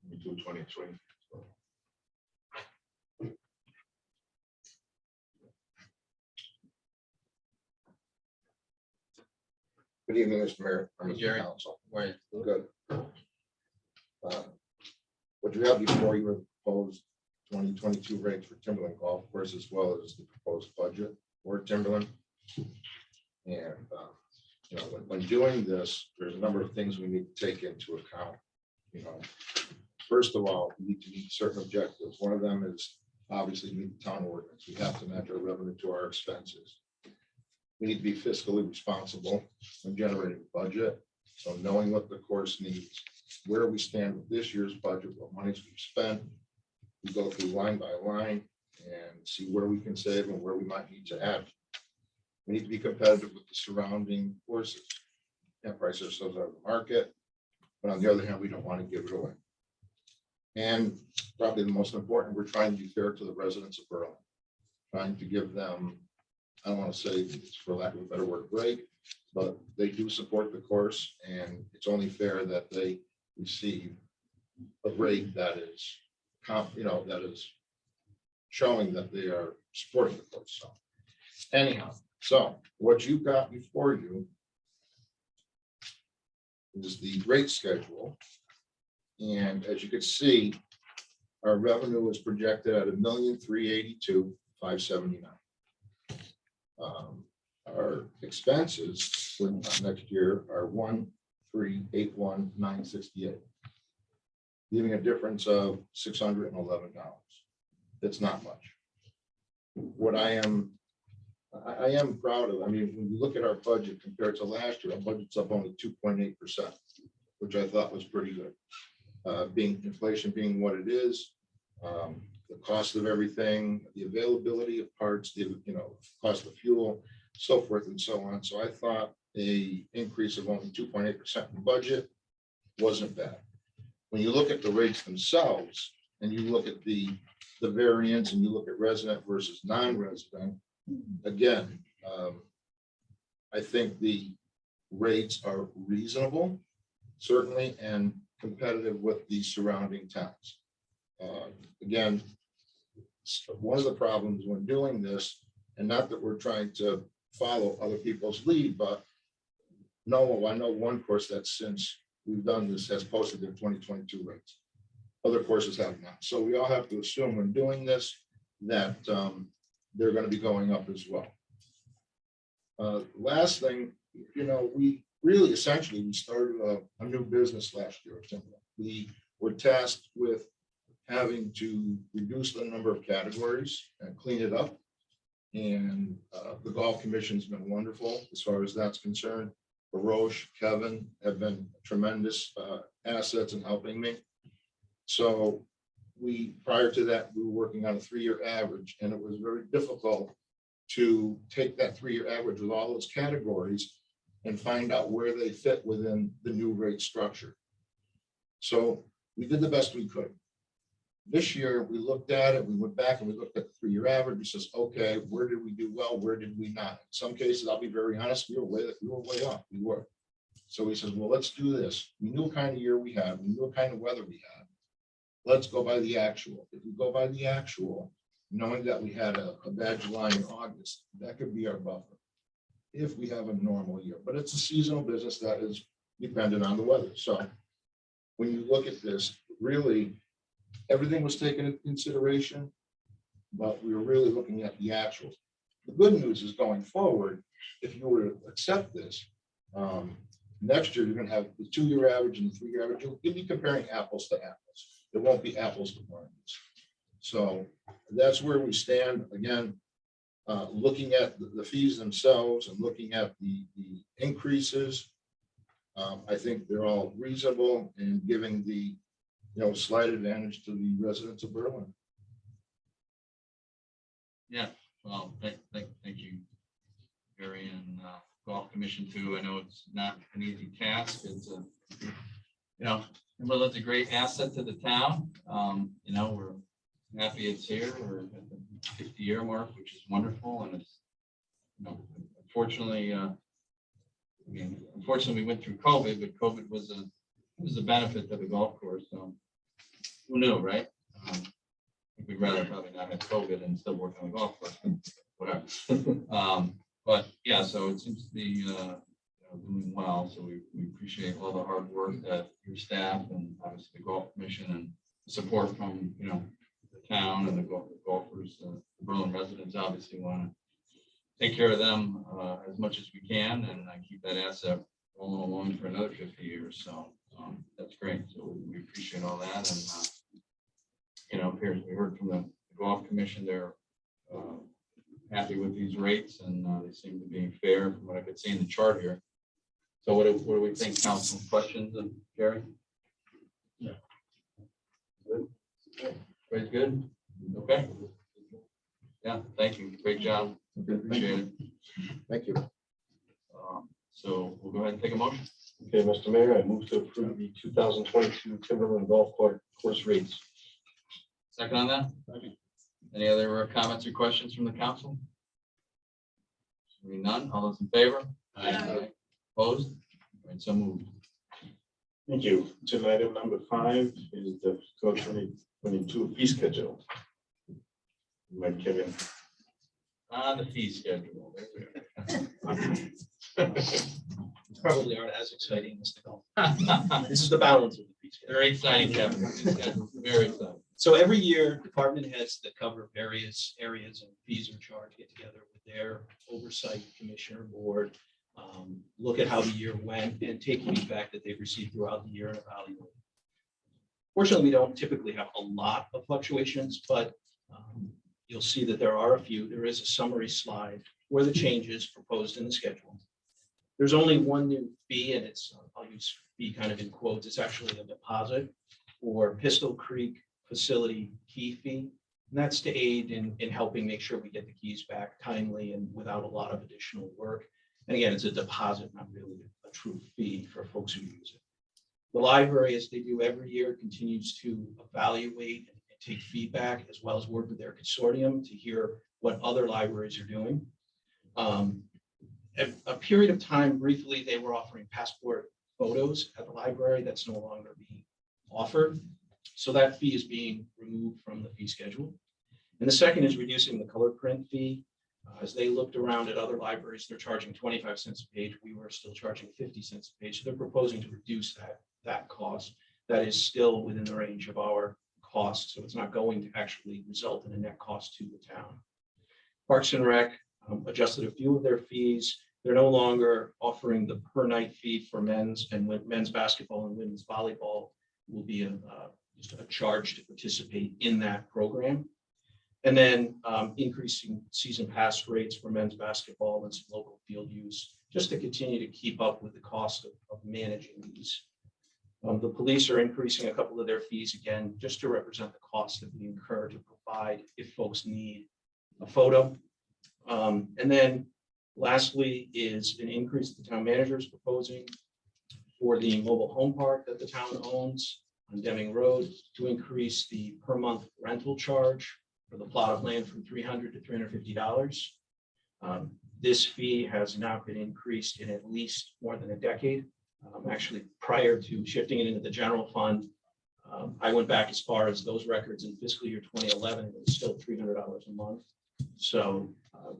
We do 23. Good evening, Mr. Mayor. Hey, Members of the Jerry. Council. How are you? Good. What you have before you are the proposed 2022 rates for Timberland Golf Course, as well as the proposed budget for Timberland. And, when doing this, there's a number of things we need to take into account. First of all, we need to meet certain objectives. One of them is obviously meet the town ordinance. We have to match our revenue to our expenses. We need to be fiscally responsible when generating a budget. So knowing what the course needs, where we stand with this year's budget, what monies we've spent, we go through line by line and see where we can save and where we might need to add. We need to be competitive with the surrounding courses. Can't price ourselves out of the market, but on the other hand, we don't want to give it away. And probably the most important, we're trying to be fair to the residents of Berlin, trying to give them, I don't want to say, for lack of a better word, a break, but they do support the course, and it's only fair that they receive a rate that is, that is showing that they are supporting the course. So anyhow, so what you've got before you is the rate schedule. And as you can see, our revenue is projected at $1,382,579. Our expenses for next year are $1,381,968, leaving a difference of $611. That's not much. What I am proud of, when you look at our budget compared to last year, our budget's up only 2.8%, which I thought was pretty good. Being inflation being what it is, the cost of everything, the availability of parts, the cost of fuel, so forth and so on. So I thought a increase of only 2.8% in the budget wasn't bad. When you look at the rates themselves and you look at the variance and you look at resident versus non-resident, again, I think the rates are reasonable, certainly, and competitive with the surrounding towns. Again, one of the problems when doing this, and not that we're trying to follow other people's lead, but no, I know one course that since we've done this has posted their 2022 rates. Other courses have not. So we all have to assume when doing this that they're going to be going up as well. Last thing, we really essentially we started a new business last year. We were tasked with having to reduce the number of categories and clean it up. And the golf commission's been wonderful as far as that's concerned. Baroche, Kevin have been tremendous assets in helping me. So prior to that, we were working on a 3-year average, and it was very difficult to take that 3-year average with all those categories and find out where they fit within the new rate structure. So we did the best we could. This year, we looked at it, we went back and we looked at the 3-year average. We says, okay, where did we do well? Where did we not? In some cases, I'll be very honest, we were way off. We were. So we said, well, let's do this. We knew what kind of year we had. We knew what kind of weather we had. Let's go by the actual. If we go by the actual, knowing that we had a bad July and August, that could be our buffer if we have a normal year. But it's a seasonal business that is dependent on the weather. So when you look at this, really, everything was taken into consideration, but we were really looking at the actuals. The good news is going forward, if you were to accept this, next year you're going to have the 2-year average and the 3-year average. You'll be comparing apples to apples. It won't be apples to oranges. So that's where we stand. Again, looking at the fees themselves and looking at the increases, I think they're all reasonable and giving the slight advantage to the residents of Berlin. Yeah, well, thank you, Gary, and Golf Commission too. I know it's not an easy task. It's well, it's a great asset to the town. We're happy it's here. We're at the 50-year mark, which is wonderful, and it's unfortunately, unfortunately we went through COVID, but COVID was a benefit to the golf course. So who knew, right? We'd rather probably not have COVID and still work on the golf course, but whatever. But yeah, so it seems to be doing well. So we appreciate all the hard work that your staff and obviously the Golf Commission and support from the town and the golfers, the Berlin residents obviously want to take care of them as much as we can and keep that asset rolling along for another 50 years. So that's great. So we appreciate all that. And we heard from the Golf Commission, they're happy with these rates and they seem to be fair from what I could see in the chart here. So what do we think, council? Questions of Gary? Yeah. Good. Very good. Okay. Yeah, thank you. Great job. Appreciate it. Thank you. So we'll go ahead and take a motion. Okay, Mr. Mayor, I move to approve the 2022 Timberland Golf Course rates. Second on that? Any other comments or questions from the council? Hearing none. All those in favor? Aye. Opposed? All right, so moved. Thank you. Agenda item number 5 is the 2022 fee schedule. Mike Kevin. The fee schedule. Probably aren't as exciting as the golf. This is the balance of the fee schedule. Very exciting, Kevin. Very exciting. So every year, department heads that cover various areas and fees are charged get together with their oversight commissioner board, look at how the year went and take feedback that they've received throughout the year and evaluate. Fortunately, we don't typically have a lot of fluctuations, but you'll see that there are a few. There is a summary slide where the changes proposed in the schedule. There's only one new fee, and I'll use fee kind of in quotes. It's actually a deposit for Pistol Creek facility key fee. And that's to aid in helping make sure we get the keys back timely and without a lot of additional work. And again, it's a deposit, not really a true fee for folks who use it. The library, as they do every year, continues to evaluate and take feedback as well as work with their consortium to hear what other libraries are doing. A period of time, briefly, they were offering passport photos at the library. That's no longer being offered. So that fee is being removed from the fee schedule. And the second is reducing the color print fee. As they looked around at other libraries, they're charging 25 cents a page. We were still charging 50 cents a page. So they're proposing to reduce that cost. That is still within the range of our cost. So it's not going to actually result in a net cost to the town. Parks and Rec adjusted a few of their fees. They're no longer offering the per night fee for men's basketball and women's volleyball will be just a charge to participate in that program. And then increasing season pass rates for men's basketball and some local field use, just to continue to keep up with the cost of managing these. The police are increasing a couple of their fees again, just to represent the cost that we incur to provide if folks need a photo. And then lastly is an increase the town manager is proposing for the mobile home park that the town owns on Deming Road to increase the per month rental charge for the plot of land from $300 to $350. This fee has not been increased in at least more than a decade. Actually, prior to shifting it into the general fund, I went back as far as those records in fiscal year 2011, and it was still $300 a month. So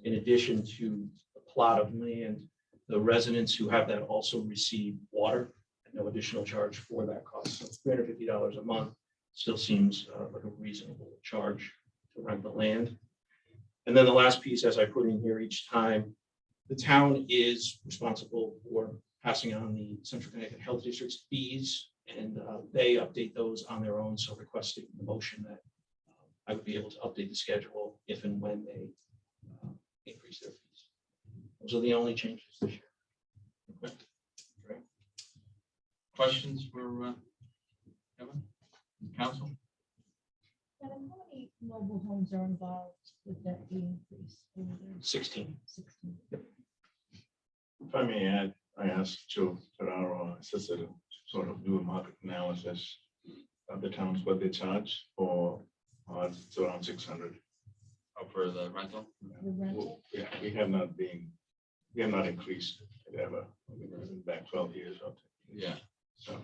in addition to the plot of land, the residents who have that also receive water at no additional charge for that cost. So $350 a month still seems like a reasonable charge to rent the land. And then the last piece, as I put in here each time, the town is responsible for passing on the Central Connecticut Health District's fees, and they update those on their own. So requesting the motion that I would be able to update the schedule if and when they increase their fees. Those are the only changes this year. Okay. Great. Questions for Kevin, council? Kevin, how many mobile homes are involved with that fee increase? 16. 16. If I may add, I asked Joe Ferraro, assessor, to sort of do a market analysis of the towns, what they charge for, it's around 600. Oh, for the rental? The rental? Yeah, we have not increased it ever. We've been back 12 years. Or 10 years. Yeah. So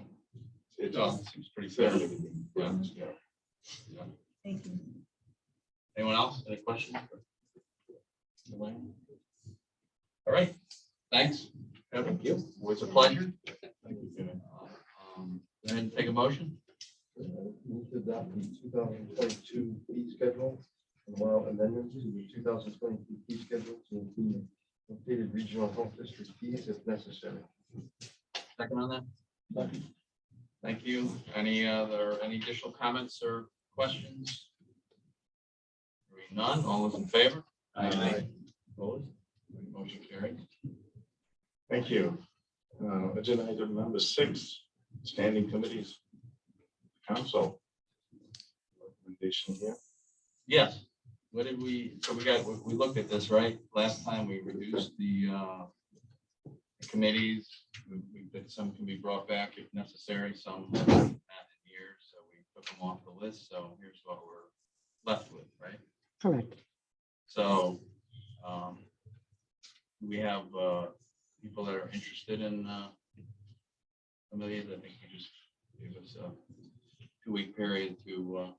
it's Seems pretty fair. Yeah. Yeah. Thank you. Anyone else? Any questions? Elaine? All right, thanks. Thank you. Always a pleasure. Thank you. Go ahead and take a motion. Move to adopt the 2022 fee schedule and allow amendments to the 2022 fee schedule to include updated regional health district fees if necessary. Second on that. Thank you. Any additional comments or questions? Hearing none, all those in favor? Aye. Opposed? Motion carried. Thank you. Agenda item number 6, standing committees. Council. Recommendation here. Yes. What did we, so we looked at this, right? Last time we reduced the committees. Some can be brought back if necessary, some haven't had in years, so we took them off the list. So here's what we're left with, right? Correct. So we have people that are interested in committees. I think we just gave us a 2-week period to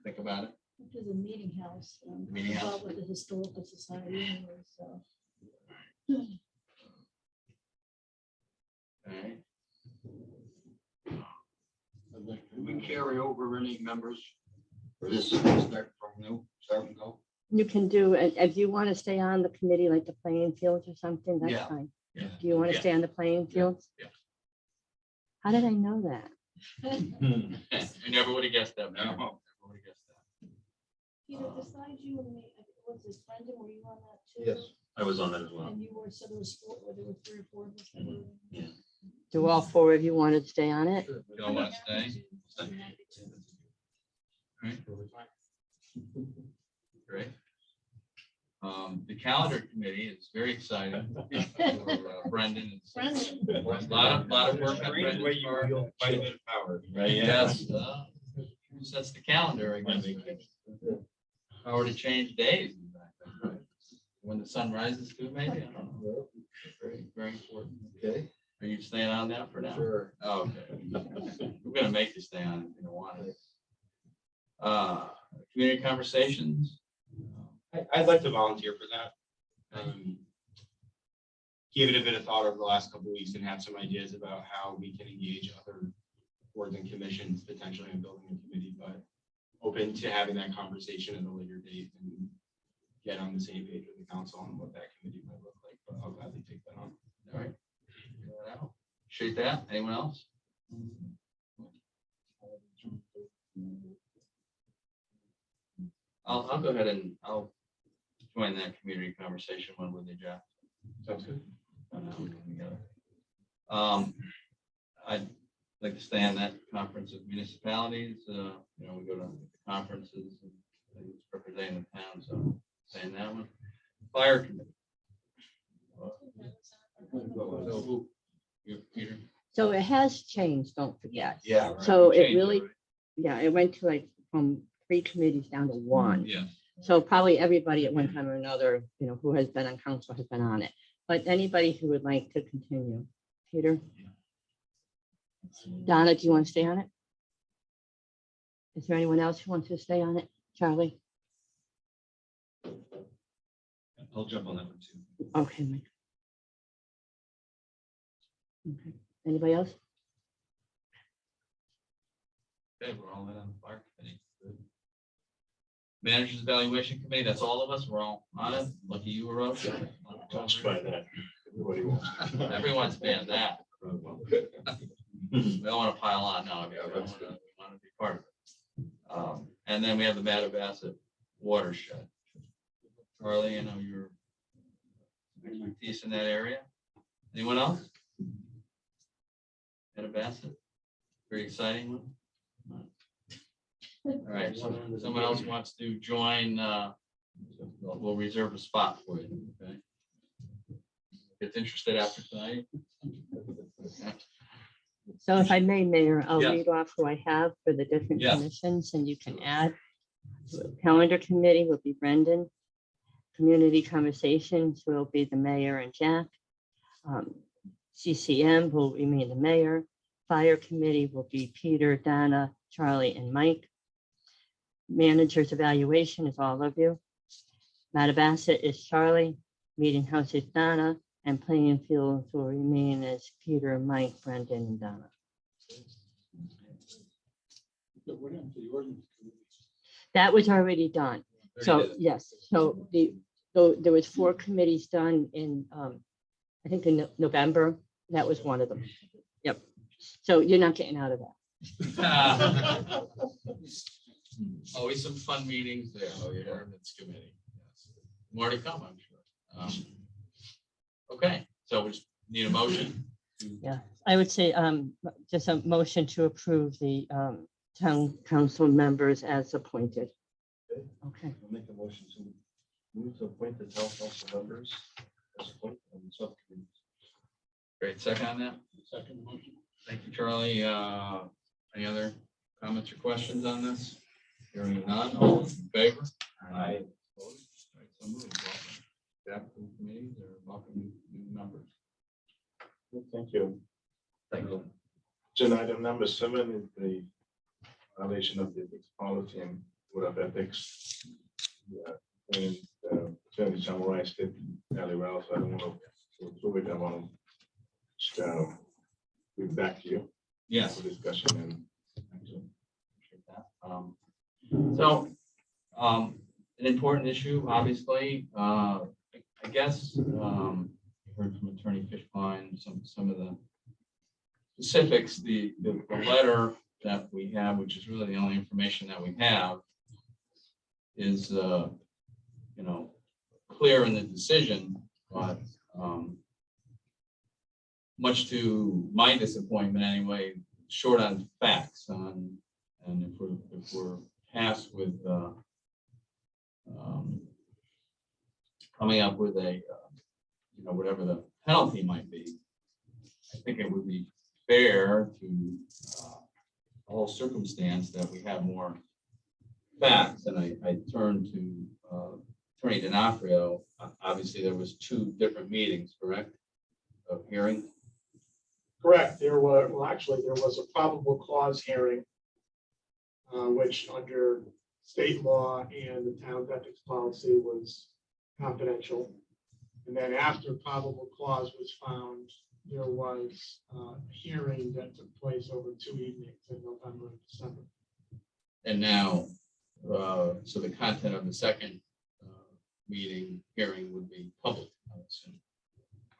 think about it. Which is a meeting house. Meeting house. involved with the Historical Society anyway, so. Okay. Can we carry over any members for this start from new, start and go? You can do, if you want to stay on the committee, like the playing fields or something, that's Yeah. fine. Yeah. Do you want to Yeah. stay on the playing fields? Yeah. How did I know that? You never would have guessed that. Man. No. Never would have guessed that. Peter, besides you and me, was this Brendan, were you on that too? Yes. I was on that as well. And you were, so there was 4, or there were 3 or 4 of us. that were- Yeah. Do all 4 of you want to stay on it? You all want to stay? Great. The calendar committee is very exciting. For, Brendan. Brendan. A lot of work on Brendan's part. Quite a bit of power. Right, yes. Who sets the calendar, I guess. Power to change days. When the sun rises too, maybe, I don't know. Very, very important. Okay. Are you staying on that for now? Sure. Oh, okay. We're gonna make you stay on it if you don't want it. community conversations? I'd like to volunteer for that. Give it a bit of thought over the last couple of weeks and have some ideas about how we can engage other boards and commissions potentially in building a committee, but open to having that conversation at a later date and get on the same page with the council on what that committee might look like, but I'll gladly take that on. All right. Appreciate that. Anyone else? I'll go ahead and I'll join that community conversation one with you, Jeff. Sounds good. I'd like to stay on that conference of municipalities. We go to the conferences and it's representing the town, so stay in that one. Fire committee. Peter? So it has changed, don't forget. Yeah. right. So We it changed really, right? yeah, it went to like from 3 committees down to 1. Yeah. So probably everybody at one time or another, who has been on council has been on it. But anybody who would like to continue, Peter? Donna, do you want to stay on it? Is there anyone else who wants to stay on it? Charlie? I'll jump on that one too. Okay, Mike. Okay, anybody else? Okay, we're all in on the fire committee. Good. Managers Evaluation Committee, that's all of us. We're all on it. Lucky you were up. Don't try that. Everybody wants. Everyone's been that. We don't want to pile on now. We want to be part of it. And then we have the Mattabasset watershed. Charlie, I know you're expertise in that area. Anyone else? Mattabasset, very exciting one. All right, so someone else wants to join, we'll reserve a spot for you, okay? Gets interested after tonight. So if I may, Mayor, I'll Yes. read off who I have for the different Yes. commissions and you can add. Calendar Committee will be Brendan. Community Conversations will be the mayor and Jack. CCM will remain the mayor. Fire Committee will be Peter, Donna, Charlie, and Mike. Managers Evaluation is all of you. Mattabasset is Charlie. Meeting House is Donna. And Playing Fields will remain as Peter, Mike, Brendan, and Donna. That was already done. So, yes, so there was 4 committees done in, I think in November. That was one of them. Yep. So you're not getting out of that. Always some fun meetings there. Oh, yeah, Ordinance Committee. Yes. More to come, I'm sure. Okay, so we just need a motion. Yeah, I would say just a motion to approve the town council members as appointed. Okay, I'll make a motion to move to appoint the town council members as appointed on the subcommittee. Great, second on that? Second motion. Thank you, Charlie. Any other comments or questions on this? Hearing none, all those in favor? Aye. Opposed? All right, so moved. Welcome. Staff and committees are welcome new members. Thank you. Thank you. Agenda item number 7 is the violation of the ethics policy and code of ethics. And Attorney summarized it fairly well, so I don't want to go through it. I want to just give back to you. Yes. For discussion and Appreciate that. So, an important issue, obviously, I guess, heard from Attorney Fishbein, some of the specifics, the letter that we have, which is really the only information that we have, is, clear in the decision, but much to my disappointment anyway, short on facts on, and if we're tasked with coming up with a, whatever the penalty might be, I think it would be fair to all circumstance that we have more facts. And I turned to Attorney D'Onofrio. Obviously, there was 2 different meetings, correct? Of hearing. Correct. There was a probable cause hearing, which under state law and the town's ethics policy was confidential. And then after probable cause was found, there was a hearing that took place over 2 evenings in November and December. And now, so the content of the second hearing would be public, I would assume.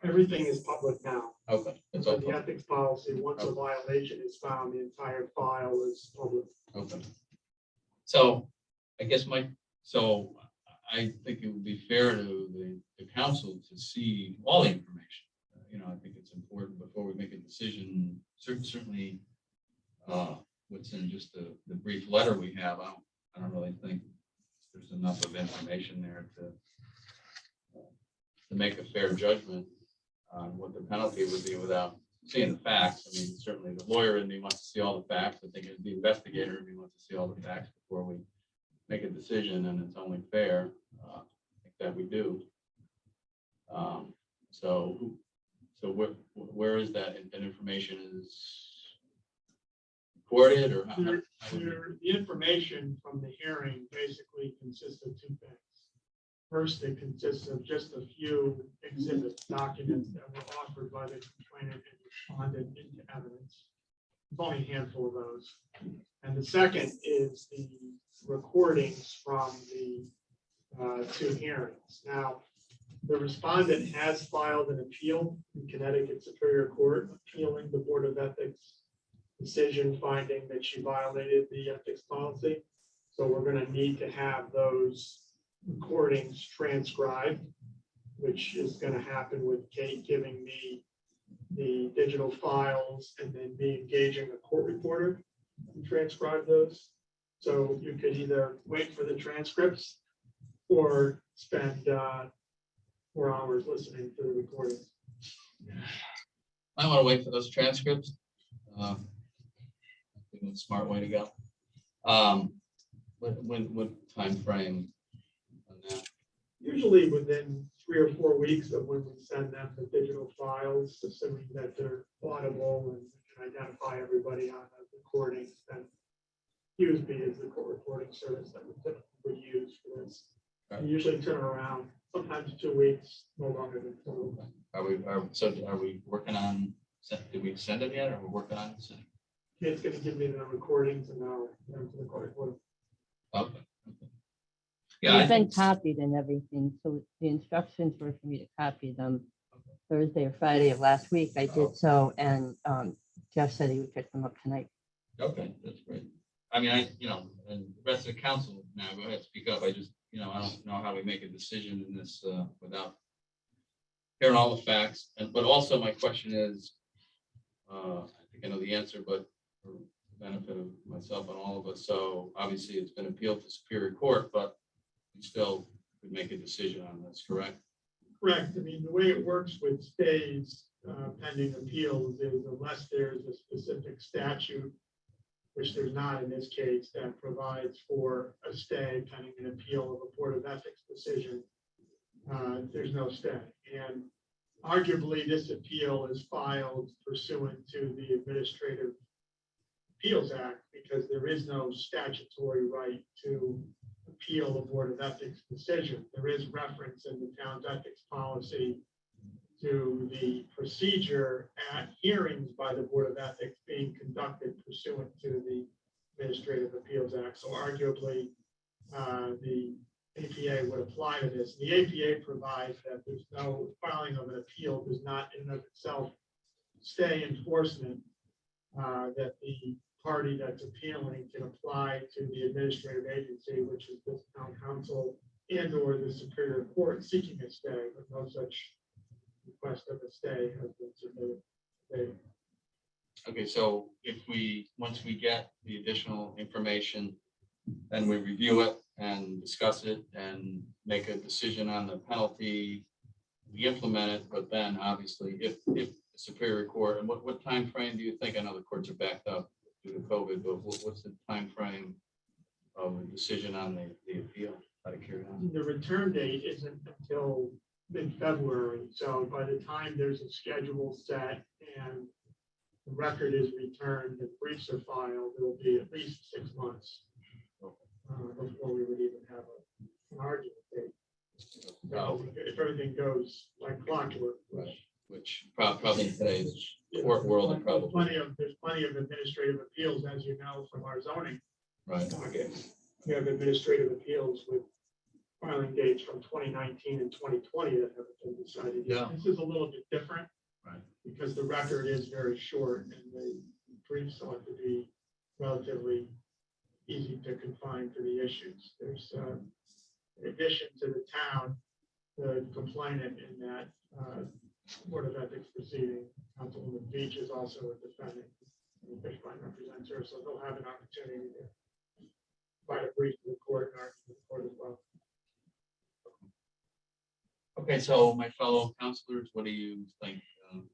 Everything is public now. Okay, that's So all the public. ethics policy, once a violation is found, the entire file is public. Okay. So I guess I think it would be fair to the council to see all the information. I think it's important before we make a decision, certainly what's in just the brief letter we have. I don't really think there's enough of information there to make a fair judgment on what the penalty would be without seeing the facts. I mean, certainly the lawyer in me wants to see all the facts. I think the investigator in me wants to see all the facts before we make a decision, and it's only fair I think that we do. So where is that information is recorded or how? The information from the hearing basically consists of 2 things. First, it consists of just a few exhibit documents that were offered by the complainant and responded into evidence. There's only a handful of those. And the second is the recordings from the 2 hearings. Now, the respondent has filed an appeal in Connecticut Superior Court appealing the Board of Ethics decision finding that she violated the ethics policy. So we're going to need to have those recordings transcribed, which is going to happen with Kate giving me the digital files and then me engaging a court reporter to transcribe those. So you could either wait for the transcripts or spend 4 hours listening to the recordings. I want to wait for those transcripts. I think it's a smart way to go. What time frame on that? Usually within 3 or 4 weeks of when we send them the digital files, assuming that they're audible and can identify everybody on the recording. And USB is the court recording service that we typically use for this. They usually turn around sometimes 2 weeks, no longer than 4 weeks. Are we working on? Did we send it yet, or we're working on it? Kate's going to give me the recordings and I'll get them to the court reporter. Okay. Yeah, I They've been think copied and everything, so the instructions were for me to copy them Thursday or Friday of last week. I did so, and Jeff said he would pick them up tonight. okay, that's great. I mean, and the rest of the council now, go ahead, speak up. I just, I don't know how we make a decision in this without hearing all the facts. But also my question is, I think I know the answer, but for the benefit of myself and all of us. So obviously it's been appealed to Superior Court, but we still could make a decision on this, correct? Correct. I mean, the way it works with stays pending appeals is unless there's a specific statute, which there's not in this case, that provides for a stay pending an appeal of a Board of Ethics decision, there's no stay. And arguably, this appeal is filed pursuant to the Administrative Appeals Act because there is no statutory right to appeal a Board of Ethics decision. There is reference in the town's ethics policy to the procedure at hearings by the Board of Ethics being conducted pursuant to the Administrative Appeals Act. So arguably, the APA would apply to this. The APA provides that there's no filing of an appeal does not in and of itself stay enforcement, that the party that's appealing can apply to the administrative agency, which is this town council and or the Superior Court seeking a stay, but no such request of a stay has been submitted. Okay, so once we get the additional information, then we review it and discuss it and make a decision on the penalty, we implement it, but then obviously if the Superior Court, and what time frame do you think? I know the courts are backed up due to COVID, but what's the time frame of a decision on the appeal out of curiosity? The return date isn't until mid-February, so by the time there's a schedule set and the record is returned and briefs are filed, it will be at least 6 months. before we would even have an argument date. Oh. If everything goes like clockwork. Which probably today's Yeah, court world, there's probably, there's plenty of administrative appeals, as you know, from our zoning right? docket. We have administrative appeals with filing dates from 2019 and 2020 that haven't been decided yet. Yeah. This is a little bit different. Right. Because the record is very short and the briefs ought to be relatively easy to confine to the issues. There's, in addition to the town, the complainant in that Board of Ethics proceeding, Councilwoman Beach is also a defendant. And Fishbein represents her, so they'll have an opportunity to provide a brief to the court and argue to the court as well. Okay, so my fellow counselors, what do you think?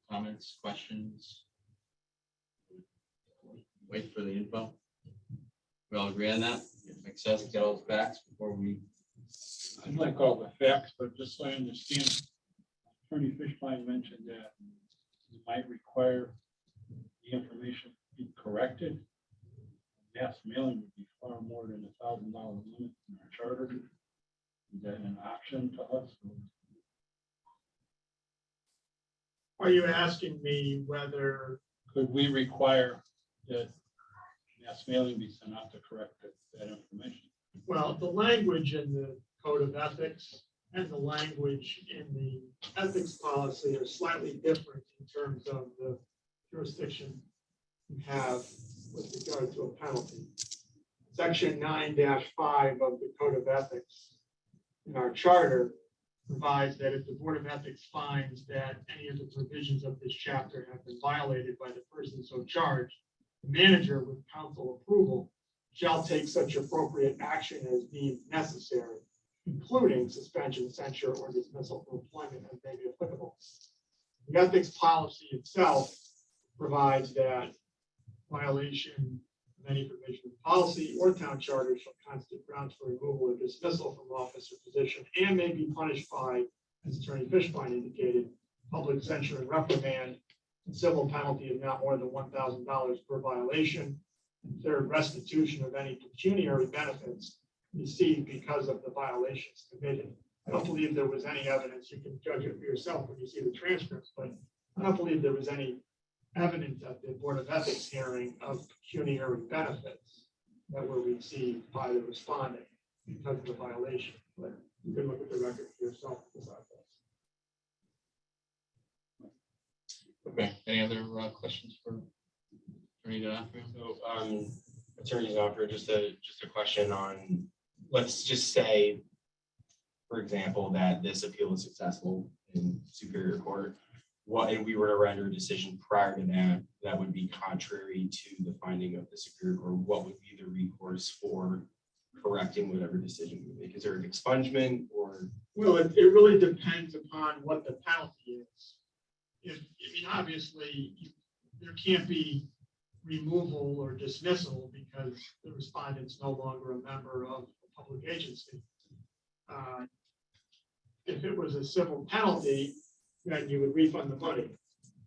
Comments, questions? Wait for the info. We all agree on that? Makes sense, get all the facts before we. I'd like all the facts, but just so I understand, Attorney Fishbein mentioned that it might require the information to be corrected. Mass mailing would be far more than $1,000 limit in our charter. Is that an option to us? Are you asking me whether Could we require that mass mailing be sent out to correct that information? well, the language in the Code of Ethics and the language in the ethics policy are slightly different in terms of the jurisdiction you have with regard to a penalty. Section 9-5 of the Code of Ethics in our charter provides that if the Board of Ethics finds that any of the provisions of this chapter have been violated by the person so charged, the manager with council approval shall take such appropriate action as deemed necessary, including suspension, censure, or dismissal from employment as may be applicable. The ethics policy itself provides that violation of any provision of policy or town charter shall constitute grounds for removal or dismissal from office or position and may be punished by, as Attorney Fishbein indicated, public censure and reprimand, and civil penalty of not more than $1,000 per violation. And third, restitution of any pecuniary benefits received because of the violations committed. I don't believe there was any evidence, you can judge it for yourself when you see the transcripts, but I don't believe there was any evidence at the Board of Ethics hearing of pecuniary benefits that were received by the respondent because of the violation. But you can look at the record for yourself. Okay, any other questions for Attorney D'Onofrio? So, Attorney D'Onofrio, just a question on, let's just say, for example, that this appeal is successful in Superior Court. What, and we were to render a decision prior to that, that would be contrary to the finding of the Superior Court, what would be the recourse for correcting whatever decision we make? Is there an expungement or? Well, it really depends upon what the penalty is. I mean, obviously, there can't be removal or dismissal because the respondent's no longer a member of a public agency. If it was a civil penalty, then you would refund the money.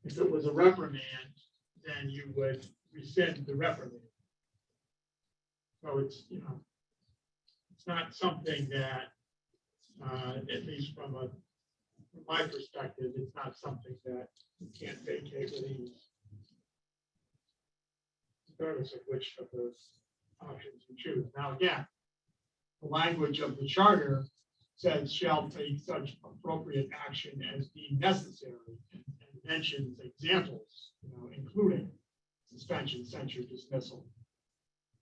If it was a reprimand, then you would rescind the reprimand. So it's, it's not something that, at least from my perspective, it's not something that you can't vacate with ease. Regardless of which of those options you choose. Now, again, the language of the charter says shall take such appropriate action as deemed necessary and mentions examples, including suspension, censure, dismissal.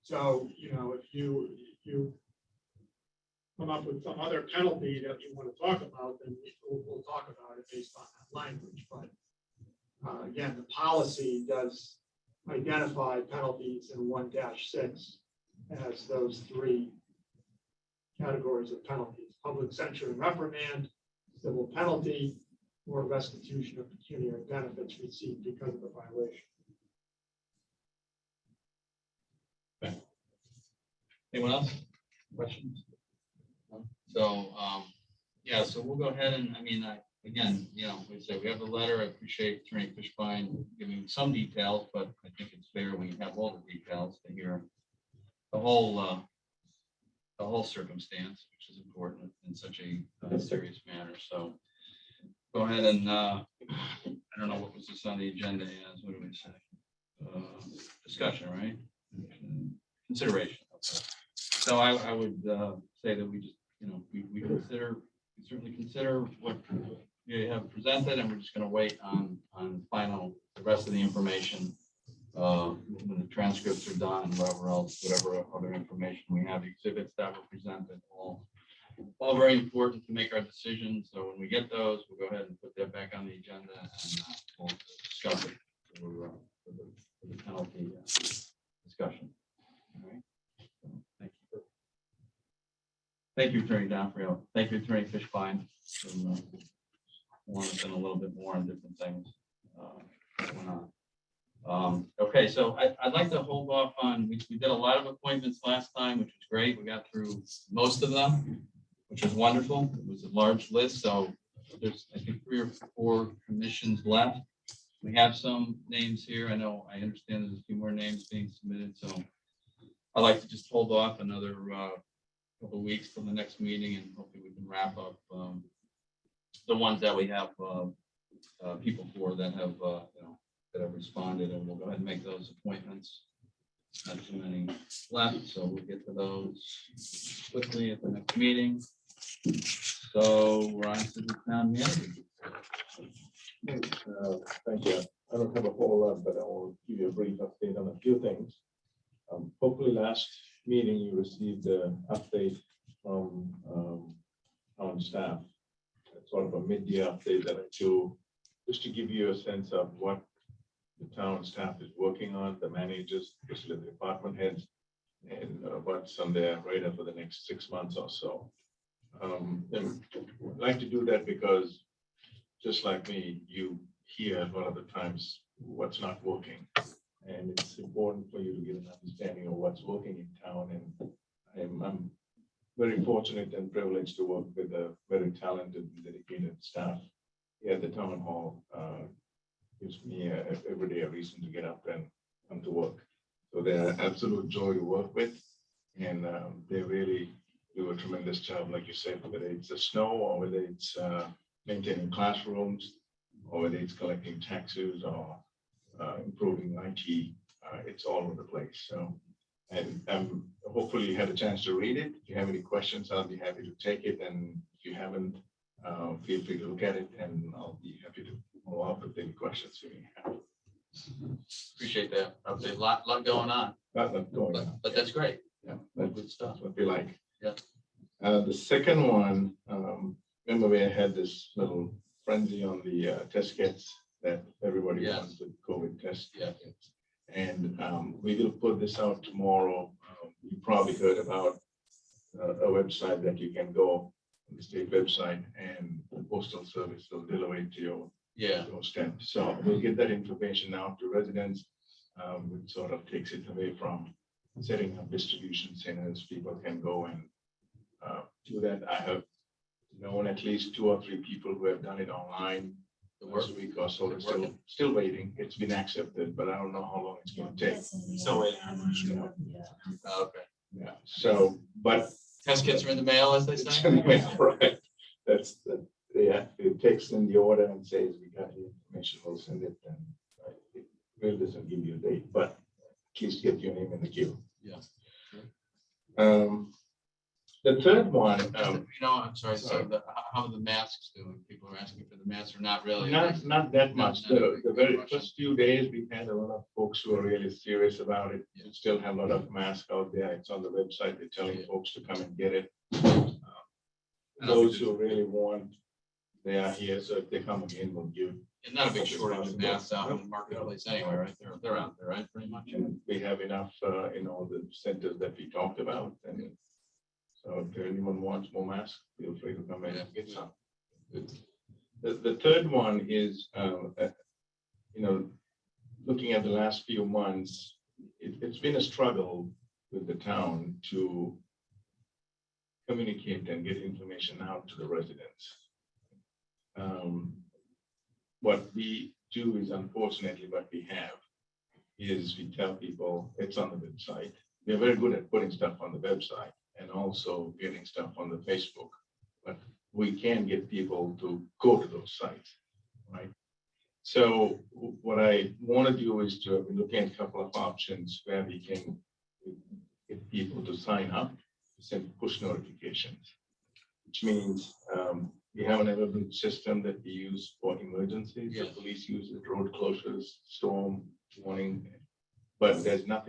So, if you come up with some other penalty that you want to talk about, then we'll talk about it based on that language. But again, the policy does identify penalties in 1-6 as those three categories of penalties: public censure and reprimand, civil penalty, or restitution of pecuniary benefits received because of the violation. Okay. Anyone else? Questions? No? So, yeah, so we'll go ahead and, again, we say we have the letter. I appreciate Attorney Fishbein giving some details, but I think it's fair when you have all the details to hear the whole the whole circumstance, which is important in such a serious matter. So go ahead and, I don't know, what was this on the agenda as? What do we say? Discussion, right? Consideration. So I would say that we just, we certainly consider what you have presented, and we're just going to wait on final, the rest of the information. When the transcripts are done and whatever other information we have, exhibits that were presented, all very important to make our decisions. So when we get those, we'll go ahead and put that back on the agenda and we'll discuss it for the penalty discussion. All right. So, thank you. Thank you, Attorney Donofrio. Thank you, Attorney Fishbein. Want to spend a little bit more on different things that went on. Okay, so I'd like to hold off on, we did a lot of appointments last time, which was great. We got through most of them, which was wonderful. It was a large list, so there's, I think, 3 or 4 commissions left. We have some names here. I understand there's a few more names being submitted, so I'd like to just hold off another couple of weeks till the next meeting, and hopefully we can wrap up the ones that we have people for that have that have responded, and we'll go ahead and make those appointments. Not too many left, so we'll get to those quickly at the next meeting. So we're on to the town manager. Thank you. I don't have a whole lot, but I will give you a brief update on a few things. Hopefully last meeting you received an update from town staff. It's sort of a mid-year update that I do just to give you a sense of what the town staff is working on, the managers, especially the department heads, and what's on their radar for the next 6 months or so. And I'd like to do that because just like me, you hear a lot of the times what's not working. And it's important for you to get an understanding of what's working in town. And I'm very fortunate and privileged to work with a very talented and dedicated staff here at the town hall. Gives me every day a reason to get up and come to work. So they're an absolute joy to work with. And they really do a tremendous job, like you said, whether it's the snow or whether it's maintaining classrooms or whether it's collecting taxes or improving IT, it's all over the place. So, and hopefully you had a chance to read it. If you have any questions, I'll be happy to take it. And if you haven't, feel free to look at it, and I'll be happy to follow up with any questions you may have. Appreciate that. A lot going on. But that's great. Yeah, that's good stuff. That's what we like. Yeah. The second one, remember we had this little frenzy on the test kits that everybody wants the COVID test. Yeah. And we will put this out tomorrow. You probably heard about a website that you can go on the state website, and the postal service will deliver it to your doorstep. So we'll get that information out to residents, which sort of takes it away from setting up distribution centers. People can go and do that. I have known at least 2 or 3 people who have done it online the last week or so. They're still waiting. It's been accepted, but I don't know how long it's going to take. So wait. Okay. Yeah. So, but test kits are in the mail, as they say. Right. That's the, yeah. It takes in the order and says we got the information. We'll send it, and it really doesn't give you a date, but at least get your name in the queue. Yeah. The third one, I'm sorry. So how are the masks doing? People are asking for the masks, or not really? Not that much. The very first few days, we had a lot of folks who are really serious about it. We still have a lot of masks out there. It's on the website. They're telling folks to come and get it. Those who really want, they are here. So if they come again, we'll give. And not a big shortage of masks out in the marketplace anyway, right? They're out there, right? Pretty much. And we have enough in all the centers that we talked about. And so if anyone wants more masks, feel free to come in and get some. The third one is, looking at the last few months, it's been a struggle with the town to communicate and get information out to the residents. What we do is, unfortunately, what we have is we tell people it's on the website. We're very good at putting stuff on the website, and also getting stuff on the Facebook. But we can get people to go to those sites, right? So what I want to do is to look at a couple of options where we can get people to sign up, send push notifications, which means we have an available system that we use for emergencies. The Yes. police use it, road closures, storm warning, but there's no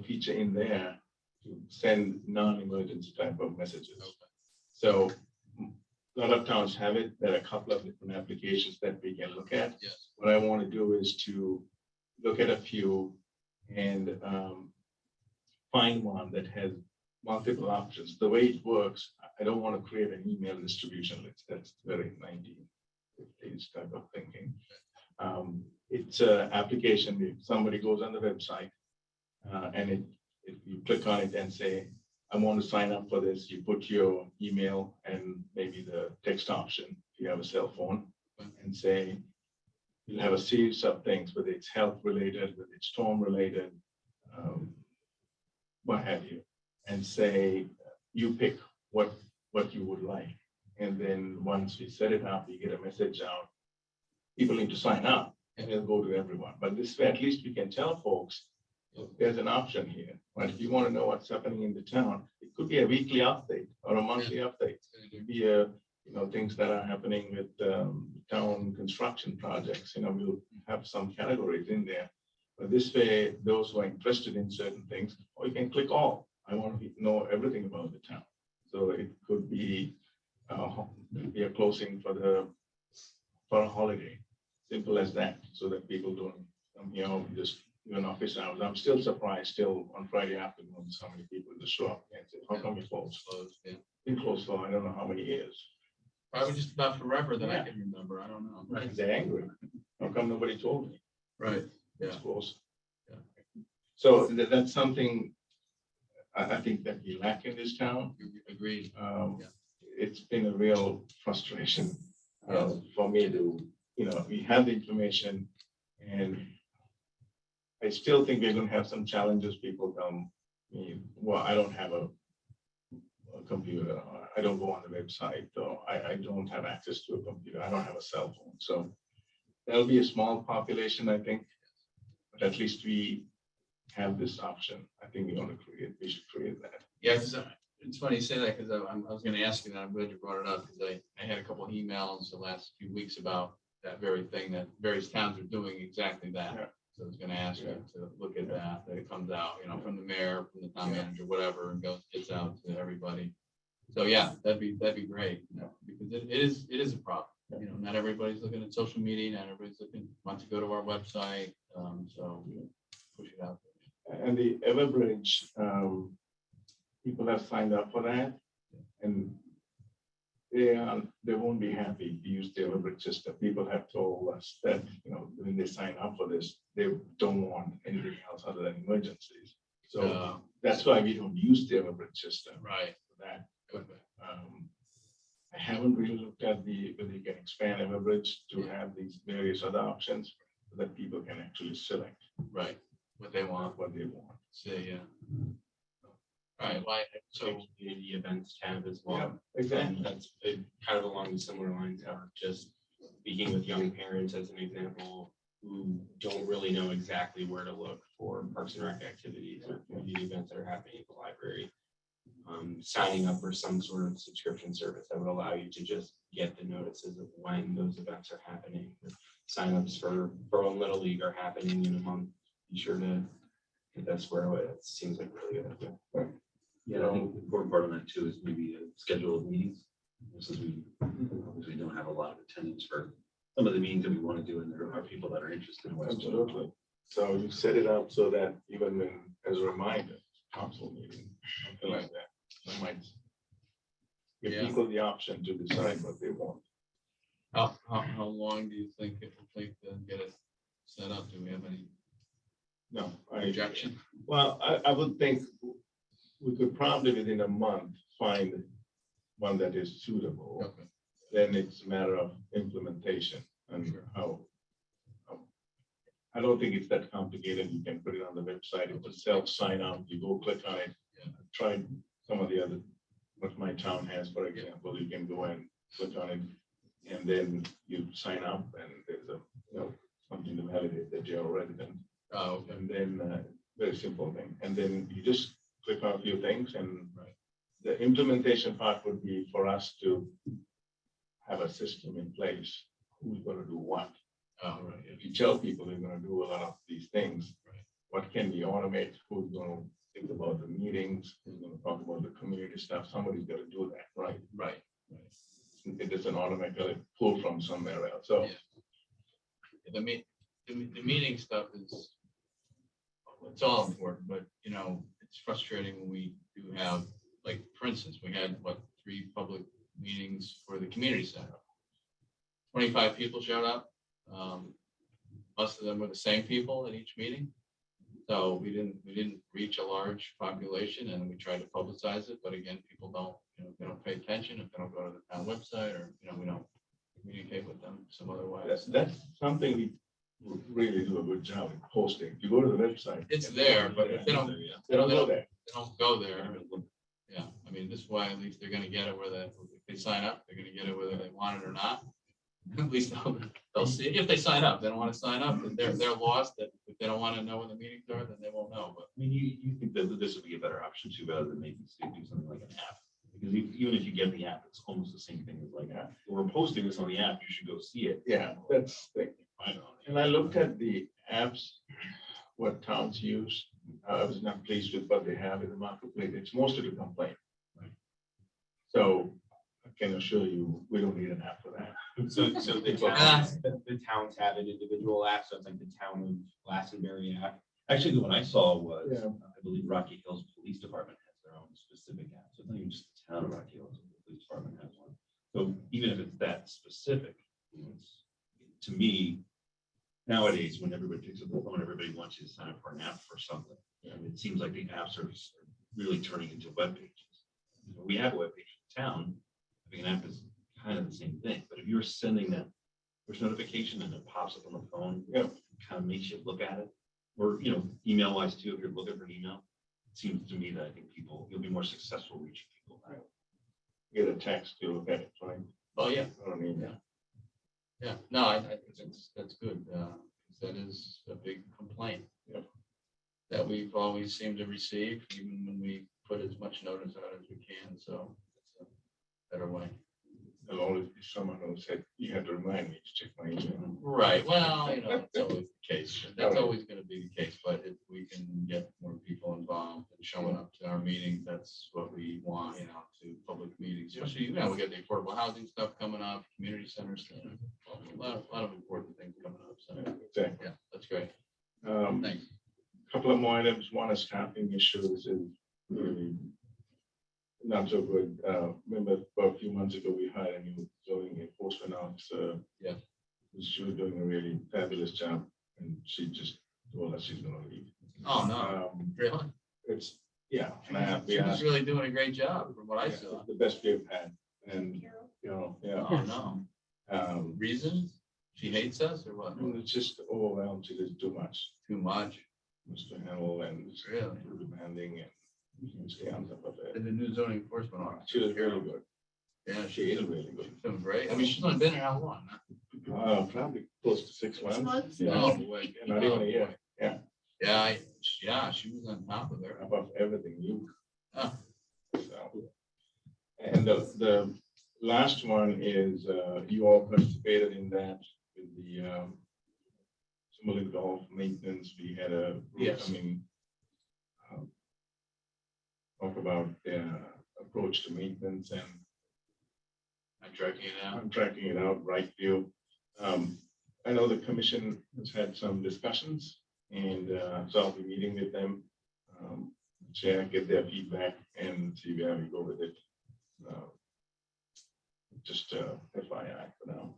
feature in there to send non-emergency type of messages. So a lot of towns have it. There are a couple of different applications that we can look at. Yes. What I want to do is to look at a few and find one that has multiple options. The way it works, I don't want to create an email distribution list. That's very 1950s type of thinking. It's an application. If somebody goes on the website and if you click on it and say, I want to sign up for this, you put your email and maybe the text option, if you have a cell phone, and say, you'll have a series of things, whether it's health related, whether it's storm related, what have you, and say, you pick what you would like. And then once we set it up, you get a message out. People need to sign up and it'll go to everyone. But this way, at least we can tell folks, there's an option here. But if you want to know what's happening in the town, it could be a weekly update or a monthly update. It could be things that are happening with town construction projects. We'll have some categories in there. But this way, those who are interested in certain things, or you can click all. I want to know everything about the town. So it could be a closing for a holiday, simple as that, so that people don't, just even office hours. I'm still surprised on Friday afternoons, how many people just show up and say, how come you closed? Yeah. Been closed for I don't know how many years. Probably just about forever that I can remember. I don't know. Right. They're angry. How come nobody told me? Right. It's closed. Yeah. So that's something I think that we lack in this town. Agreed. It's been a real frustration Yes. for me to, we have the information and I still think we're going to have some challenges. People tell me, well, I don't have a computer. Or I don't go on the website. Or I don't have access to a computer. I don't have a cell phone. So there'll be a small population, I think, but at least we have this option. I think we should create that. Yeah, because it's funny you say that because I was going to ask you that. I'm glad you brought it up because I had a couple of emails the last few weeks about that very thing that various towns are doing exactly that. Yeah. So I was going to ask you to look at that it comes out, from the mayor, from the town manager, whatever, and gets out to everybody. So yeah, that'd be great, because it is a problem. Not everybody's looking at social media, not everybody's wants to go to our website. So push it out there. And the Everbridge, people have signed up for that, and they won't be happy to use the Everbridge system. People have told us that when they sign up for this, they don't want anything else other than emergencies. So that's why we don't use the Everbridge system. Right. For that. But, I haven't really looked at whether you can expand Everbridge to have these various other options so that people can actually select Right. What they want. what they want. Say, all right. Well, So community events tab as well. Yeah, exactly. That's kind of along the similar lines of just speaking with young parents as an example, who don't really know exactly where to look for Parks and Rec activities or community events that are happening at the library. Signing up for some sort of subscription service that would allow you to just get the notices of when those events are happening. Signups for Berlin Little League are happening in a month. Be sure to get that squared away. That seems like a really good idea. Yeah, I think the important part of that too is maybe a schedule of meetings. Since we obviously don't have a lot of attendance for some of the meetings that we want to do, and there are people that are interested in West. Absolutely. So you set it up so that even when, as a reminder, council meeting, something like that, I might give people the option to decide what they want. how long do you think it will take to get it set up? Do we have any No, projection? Well, I would think we could probably within a month find one that is suitable. Okay. Then it's a matter of implementation and how. I don't think it's that complicated. You can put it on the website. It's a self sign up. You go click on it. I've tried some of the other, what my town has, for example, you can go and click on it. And then you sign up and there's a, something to validate that you're a resident. Oh, okay. And then, very simple thing. And then you just click on a few things and the implementation part would be for us to have a system in place. Who's gonna do what? Oh, right. If you tell people they're gonna do a lot of these things, Right. what can we automate? Who's gonna think about the meetings? Who's gonna talk about the community stuff? Somebody's gotta do that, right? Right. It doesn't automatically pull from somewhere else. So Yeah. The meeting stuff is, it's all important, but it's frustrating when we do have, like, for instance, we had 3 public meetings for the community center. 25 people showed up. Most of them were the same people at each meeting. So we didn't reach a large population, and we tried to publicize it, but again, people don't, they don't pay attention if they don't go to the town website, or, we don't communicate with them some other way. that's something we really do a good job in posting. You go to the website. It's there, but if they don't go there. They don't go there. Yeah, I mean, this is why at least they're gonna get it whether, if they sign up, they're gonna get it whether they want it or not. At least they'll see it. If they sign up, they don't want to sign up, then they're lost. That if they don't want to know when the meetings are, then they won't know. But I mean, you think that this would be a better option too, rather than making state do something like an app? Because even if you get the app, it's almost the same thing as like, we're posting this on the app, you should go see it. Yeah, that's the, and I looked at the apps, what towns use. I was not pleased with what they have in the marketplace. It's mostly to complain. Right. So I can assure you, we don't need an app for that. So the towns have an individual app, so it's like the town of Glastonbury app. Actually, the one I saw was, Yeah. I believe Rocky Hills Police Department has their own specific app. So it's not even just the town of Rocky Hills, the police department has one. So even if it's that specific, to me, nowadays, when everybody picks up the phone, everybody wants you to sign up for an app for something. And it seems like the apps are really turning into web pages. We have a web page in town. I mean, an app is kind of the same thing, but if you're sending that push notification and it pops up on the phone, it kind of makes you look at it. Or, email wise too, if you're looking for an email, it seems to me that I think you'll be more successful reaching people. Get a text, you look at it, right? oh yeah, I don't need that. yeah. No, I think that's good. That is a big complaint. Yep. That we've always seemed to receive, even when we put as much notice out as we can. So it's a better way. There'll always be someone who said, you have to remind me to check my email. Right. Well, it's always the case. That's always going to be the case. But if we can get more people involved and showing up to our meetings, that's what we want, to public meetings. Especially, we get the affordable housing stuff coming up, community center stuff, a lot of important things coming up. So Exactly. yeah, that's great. Thanks. Couple of more items. One is staffing issues is really not so good. Remember about a few months ago, we hired a new zoning enforcement officer. Yeah. She was doing a really fabulous job, and she just told us she's gonna leave. Oh, no, really? It's, yeah. She was really doing a great job from what I saw. The best we've had, and, yeah. Oh, no. Reasons? She hates us or what? It's just overwhelmed. She does too much. Too much. Much to handle, and it's Really? demanding, and stay on top of it. And the new zoning enforcement officer. She was really good. Yeah, She is really good. she's doing great. I mean, she's only been here how long? Huh? Probably close to 6 months. Oh, boy. Yeah, not even a year. Yeah, Yeah, she was on top of there. above everything you. Oh. So, and the last one is, you all participated in that with the Summerlin Golf maintenance. We had a group Yes. coming, talk about their approach to maintenance, and I'm tracking it out. I'm tracking it out, right view. I know the commission has had some discussions, and so I'll be meeting with them. Get their feedback and see where we go with it. Just FYI for now.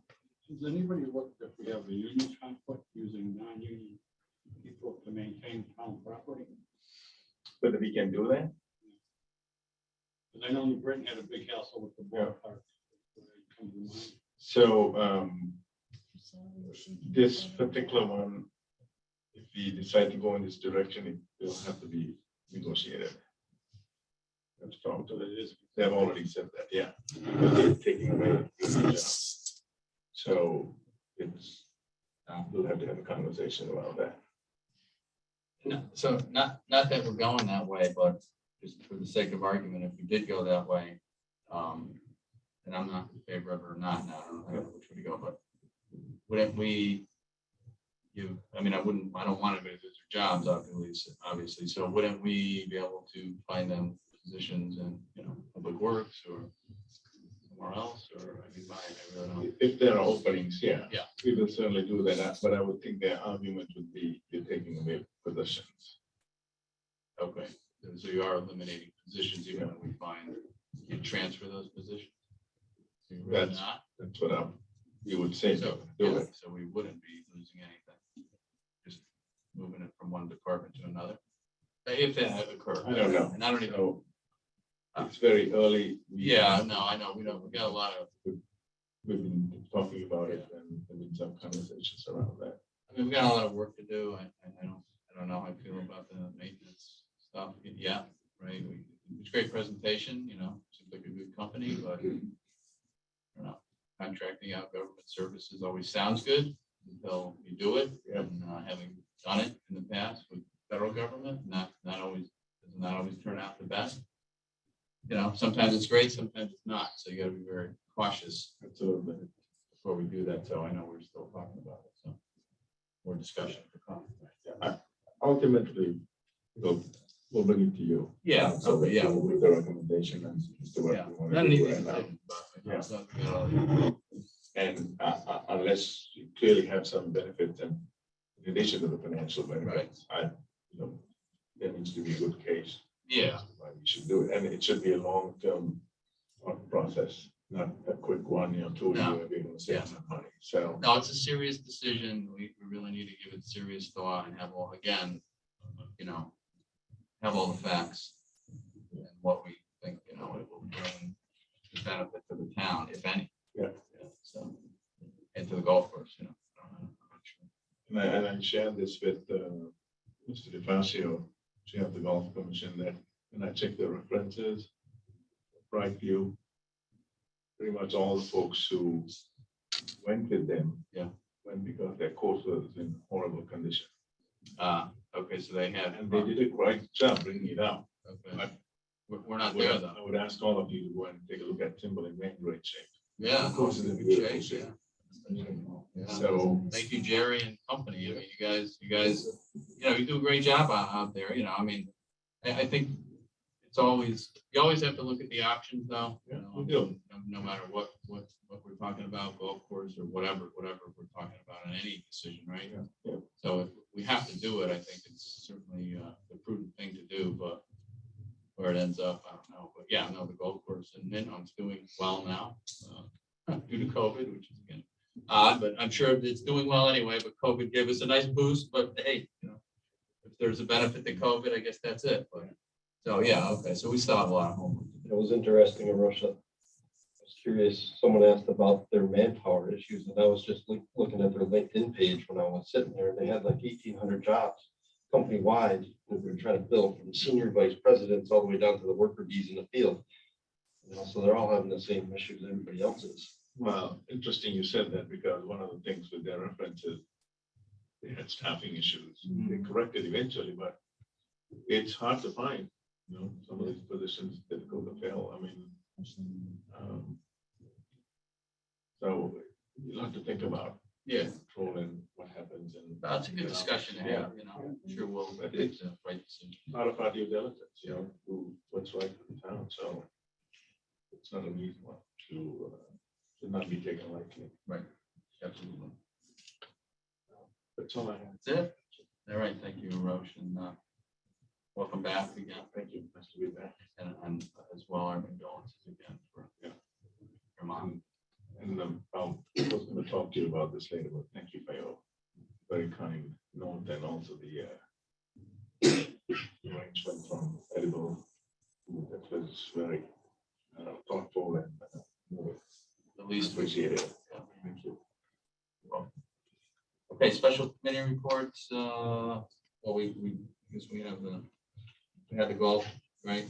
Has anybody looked if we have a union conflict using non-union people to maintain town property? Whether we can do that? Because I know New Britain had a big hassle with the ballpark. So this particular one, if we decide to go in this direction, it will have to be negotiated. That's strong to it is. They've already said that, yeah. Because they're taking away. the job. So it's, we'll have to have a conversation about that. No, so not that we're going that way, but just for the sake of argument, if we did go that way, and I'm not in favor of it or not, now, I don't know which way to go, but wouldn't we, I don't want to lose their jobs, obviously, so wouldn't we be able to find them positions in, public works or somewhere else, or, I really don't. If there are openings, yeah. Yeah. We will certainly do that, but I would think their argument would be you're taking away positions. Okay, so you are eliminating positions even when we find you transfer those positions? So you're really not? That's what you would say. So, Do yeah, it. so we wouldn't be losing anything, just moving it from one department to another. If that occurred. I don't know. And I don't even. So, it's very early. Yeah, no, I know, we got a lot of, We've been talking about it and there been some conversations around that. we got a lot of work to do. I don't know how I feel about the maintenance stuff. Yeah, right. It's a great presentation, seems like a good company, but I don't know, contracting out government services always sounds good until you do it. Yeah. And having done it in the past with federal government, does not always turn out the best. Sometimes it's great, sometimes it's not. So you got to be very cautious before we do that. So I know we're still talking about it. So more discussion to come. Ultimately, we'll bring it to you. Yeah, So okay, yeah. With the recommendation and as to what Yeah, we want not to an do easy right now. decision, but Yeah. it's not, you And unless you clearly have some benefits and in addition to the financial benefits, there needs to be a good case. yeah, Why we should do it. And it should be a long-term process, not a quick 1 year, 2 No. year, we're going to save some money. So, no, it's a serious decision. We really need to give it serious thought and have all the facts and what we think, it will bring the benefit to the town, if any. Yeah. So, and to the golf course, I'm not sure. and I shared this with Mr. DeFazio, chair of the golf commission, that when I checked the references, Brightview, pretty much all the folks who went with them. Yeah. Went because their course was in horrible condition. Okay, so they had. And they did a great job bringing it up. Okay. But We're not there though. I would ask all of you to go and take a look at Timberlake, they're in great shape. Yeah. Of course, it's in good beautiful shape, shape. Yeah. So, Thank you, Jerry and company. You guys, you do a great job out there. I think it's always, you always have to look at the options though. we do. No matter what we're talking about, golf course or whatever we're talking about in any decision, right? Yeah. So if we have to do it, I think it's certainly the prudent thing to do, but where it ends up, I don't know. But yeah, no, the golf course in Minton's doing well now due to COVID, which is again odd, but I'm sure it's doing well anyway. But COVID gave us a nice boost. But hey, if there's a benefit to COVID, I guess that's it. But so yeah, okay. So we still have a lot of homework. It was interesting, Arusha. I was curious, someone asked about their manpower issues, and I was just looking at their LinkedIn page when I was sitting there. They had like 1,800 jobs company-wide that they're trying to fill, from senior vice presidents all the way down to the worker bees in the field. So they're all having the same issues everybody else is. Well, interesting you said that, because one of the things with their references, they had staffing issues. They corrected eventually, but it's hard to find, some of these positions difficult to fill. So you'll have to think about. Yeah. Controlling what happens and. That's a good discussion to have. I'm sure we'll But make it's the right decision. part of our due diligence, what's right for the town, so it's not an easy one to not be taken lightly. Right. Absolutely. That's all I have. That's it. All right. Thank you, Roche, and welcome back again. Thank you. Nice to be back. And as well, our condolences again for your mom. And I was going to talk to you about this later, but thank you for your very kind note, and also the arrangement from Edible. That was very thoughtful and The least appreciated. Yeah. Thank you. Okay, special committee reports. Well, we guess we had the golf, right?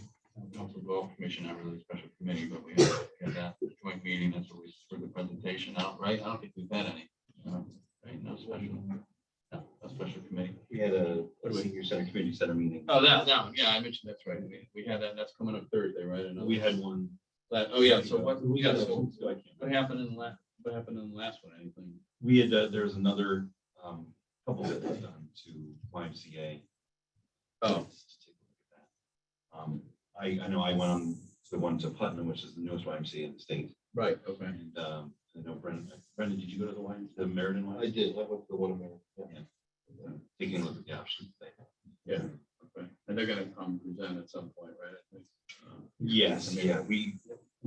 Council Golf Commission, not really a special committee, but we had that joint meeting, that's what we, for the presentation out, right? I don't think we've had any. Right, no special committee. We had a senior center, community center meeting. Oh, yeah, I mentioned that's right. We had that, that's coming up Thursday, right? Another- We had one. Oh, yeah, so what I can't happened in the last, what happened in the last one, anything? We had, there's another couple that was done to YMCA. Oh. I know I went on to the one to Putnam, which is the newest YMCA in the state. Right, okay. And I know Brendan, did you go to the one, the Meriden one? I did, I went to the one in there. Yeah. Taking a look at the options. Yeah, okay. And they're gonna come present at some point, right? I think. Yes, yeah, we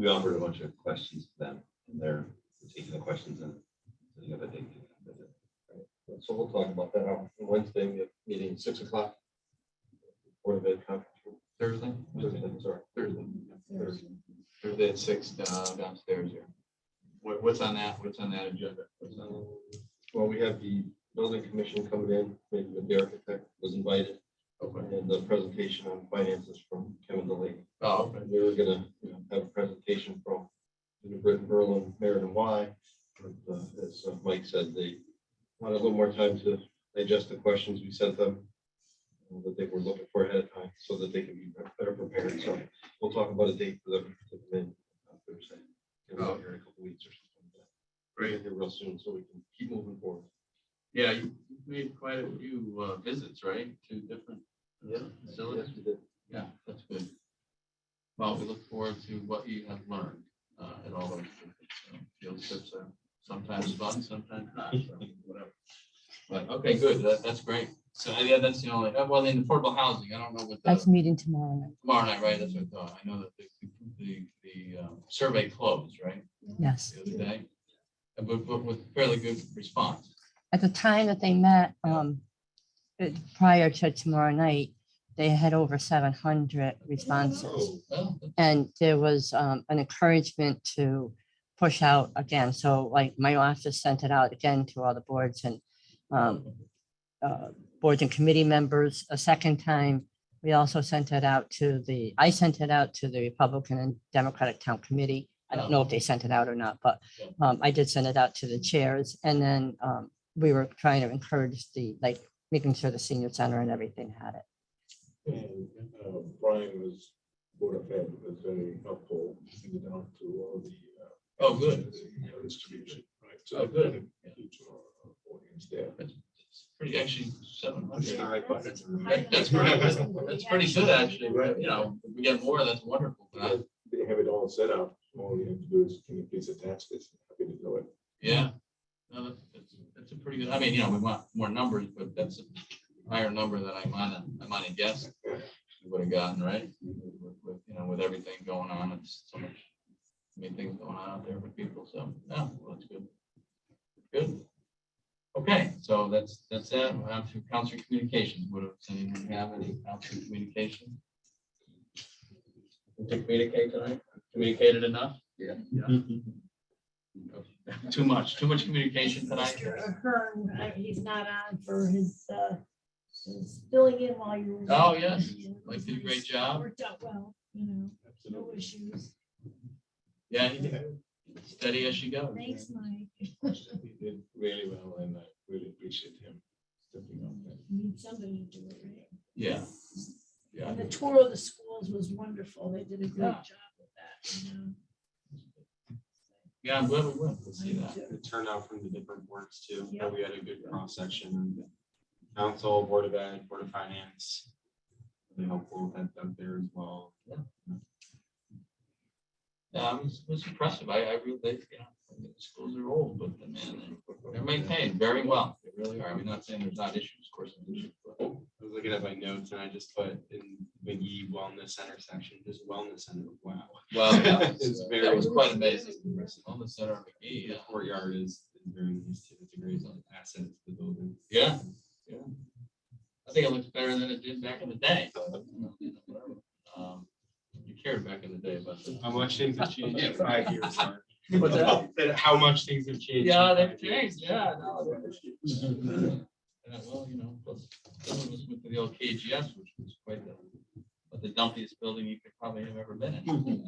offered a bunch of questions to them, and they're taking the questions and setting up a date. So we'll talk about that on Wednesday. We have meeting at 6 o'clock. Board of Ed conference. Thursday? Sorry. Thursday at 6 downstairs here. What's on that? What's on that agenda? What's on that? Well, we have the building commission coming in, maybe with the architect was invited, Okay. and the presentation on finances from Kevin Delaney. Oh, okay. And we were gonna have a presentation from New Britain, Berlin, Meriden Y. But, as Mike said, they wanted a little more time to digest the questions we sent them that they were looking for ahead of time so that they can be better prepared. So we'll talk about a date for them to come in Thursday. Here in a couple weeks or something like that. Great. Get here real soon so we can keep moving forward. Yeah, you've made quite a few visits, right? To different facilities. Yes, we did. Yeah, that's good. Well, we look forward to what you have learned at all those different field trips. Are sometimes fun, sometimes not, so whatever. But, okay, good. That's great. So, yeah, that's the only, well, in affordable housing, I don't know what That's the, meeting tomorrow night. tomorrow night, right? That's what I thought. I know that the survey closed, right? Yes. The other day. But with fairly good response. At the time that they met, prior to tomorrow night, they had over 700 responses. Well, And there was an encouragement to push out again. So like my office sent it out again to all the boards and boards and committee members a second time. We also sent it out to I sent it out to the Republican and Democratic Town Committee. I don't know if they sent it out or not, but I did send it out to the chairs. And then we were trying to encourage making sure the senior center and everything had it. And Brian was Board of Ed was very helpful down to all the. Oh, good. Distribution, right? Oh, good. Huge audience there. Pretty actually 700. All right, but That's pretty good. That's pretty good, actually. Right? You know, if we get more, that's wonderful. But they have it all set up. All you have to do is can you please attach this? Happy to do it. yeah, no, that's a pretty good. I mean, we want more numbers, but that's a higher number that I'm on a guess. We would have gotten, right? With everything going on, it's so much. Things going on out there for people. So yeah, well, that's good. Good. Okay, so that's it. We're on to council communications. Does anyone have any council communication? Did you communicate tonight? Communicated enough? Yeah. Too much communication tonight. Mr. Ahern, he's not on for his filling in while you were. Oh, yes. Like did a great job. Worked out well, no issues. Yeah, he did. Steady as she goes. Thanks, Mike. He did really well, and I really appreciate him stepping up there. Need somebody to do it, right? Yeah. Yeah. And the tour of the schools was wonderful. They did a great job with that, Yeah, I'm glad we went. Let's see that. The turnout from the different boards too. Yep. We had a good cross section. Council, Board of Ed, Board of Finance. Really helpful event out there as well. Yeah, it was impressive. I really, the schools are old, but man, they're maintained very well. They really are. I'm not saying there's not issues, of course, there's issues, but I was looking at my notes and I just put in McGee Wellness Center section, just Wellness Center. Wow. well, yeah, It's very. that was quite amazing. On the center of McGee, The yeah. courtyard is very nice. It's a great asset to the building. Yeah. Yeah. I think it looks better than it did back in the day. You cared back in the day about that. How much things have changed in 5 years. Mark. What's that? Said how much things have changed. Yeah, in they've 5 years. changed, yeah. No, well, plus some of us went to the old KGS, which was quite the but the dumpiest building you could probably have ever been in.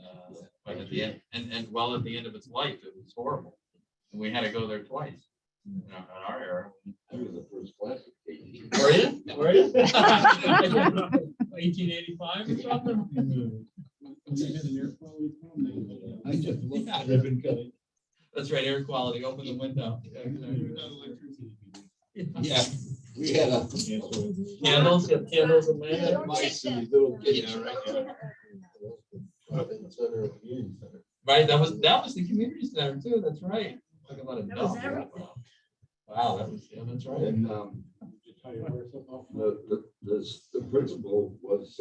But at the end, and well, at the end of its life, it was horrible. And we had to go there twice in our era. I was the first class. Were you? Were you? 1885 or something? I just looked at ribbon cutting. That's right, air quality, open the window. Yeah, we had a. Candles, candles and lamps. Mice and these little kids. Right, that was the community center too, that's right. Talk about a That was dump. everything. Wow, that was, yeah, that's right. And the principal was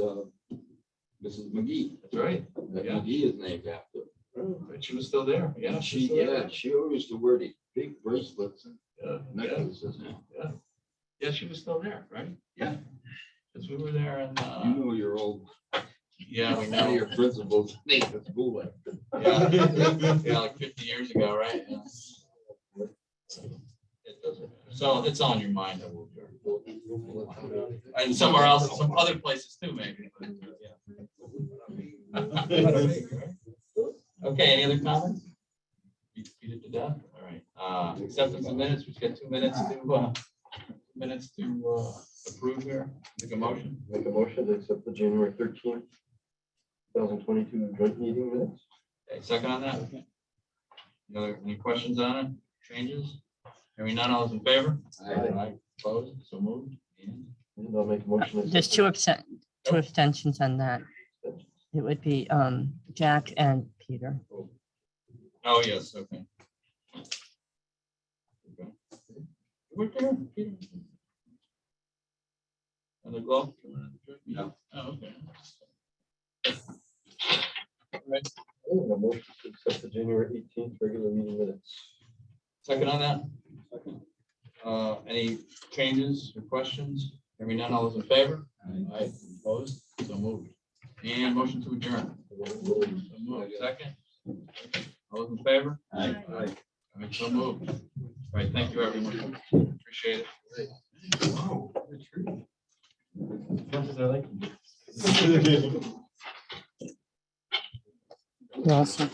Mrs. McGee. That's right. That Yeah. McGee is named after. And she was still there, yeah. She always used to wear these big bracelets and Yeah, necklaces. yeah. Yeah, she was still there, right? Yeah. Because we were there and, You know your old. yeah, we Now know. your principal's name at school. Yeah, yeah, like 50 years ago, right? Yeah. So it's on your mind. I will- And somewhere else, some other places too, maybe. But, yeah. Okay, any other comments? Beat it to death? All right. Acceptance of minutes, we've got 2 minutes to approve here. Make a motion. Make a motion to accept the January 13th, 2022 joint meeting minutes. Okay, second on that? Any questions on it? Changes? Hearing none, all those in favor? Aye. Opposed? So moved. And And I'll make a motion. to There's accept two extensions on that. It would be Jack and Peter. Oh, yes, okay. Okay. We're there, Peter. And the glove? No. Oh, okay. the motion to accept the January 18th regular meeting minutes. Second on that? Any changes or questions? Hearing none, all those in favor? Aye. Opposed? So moved. And motion to adjourn. So moved. Second? All those in favor? Aye. All right, so moved. All right, thank you, everyone. Appreciate it. Wow, as much as I like. Awesome.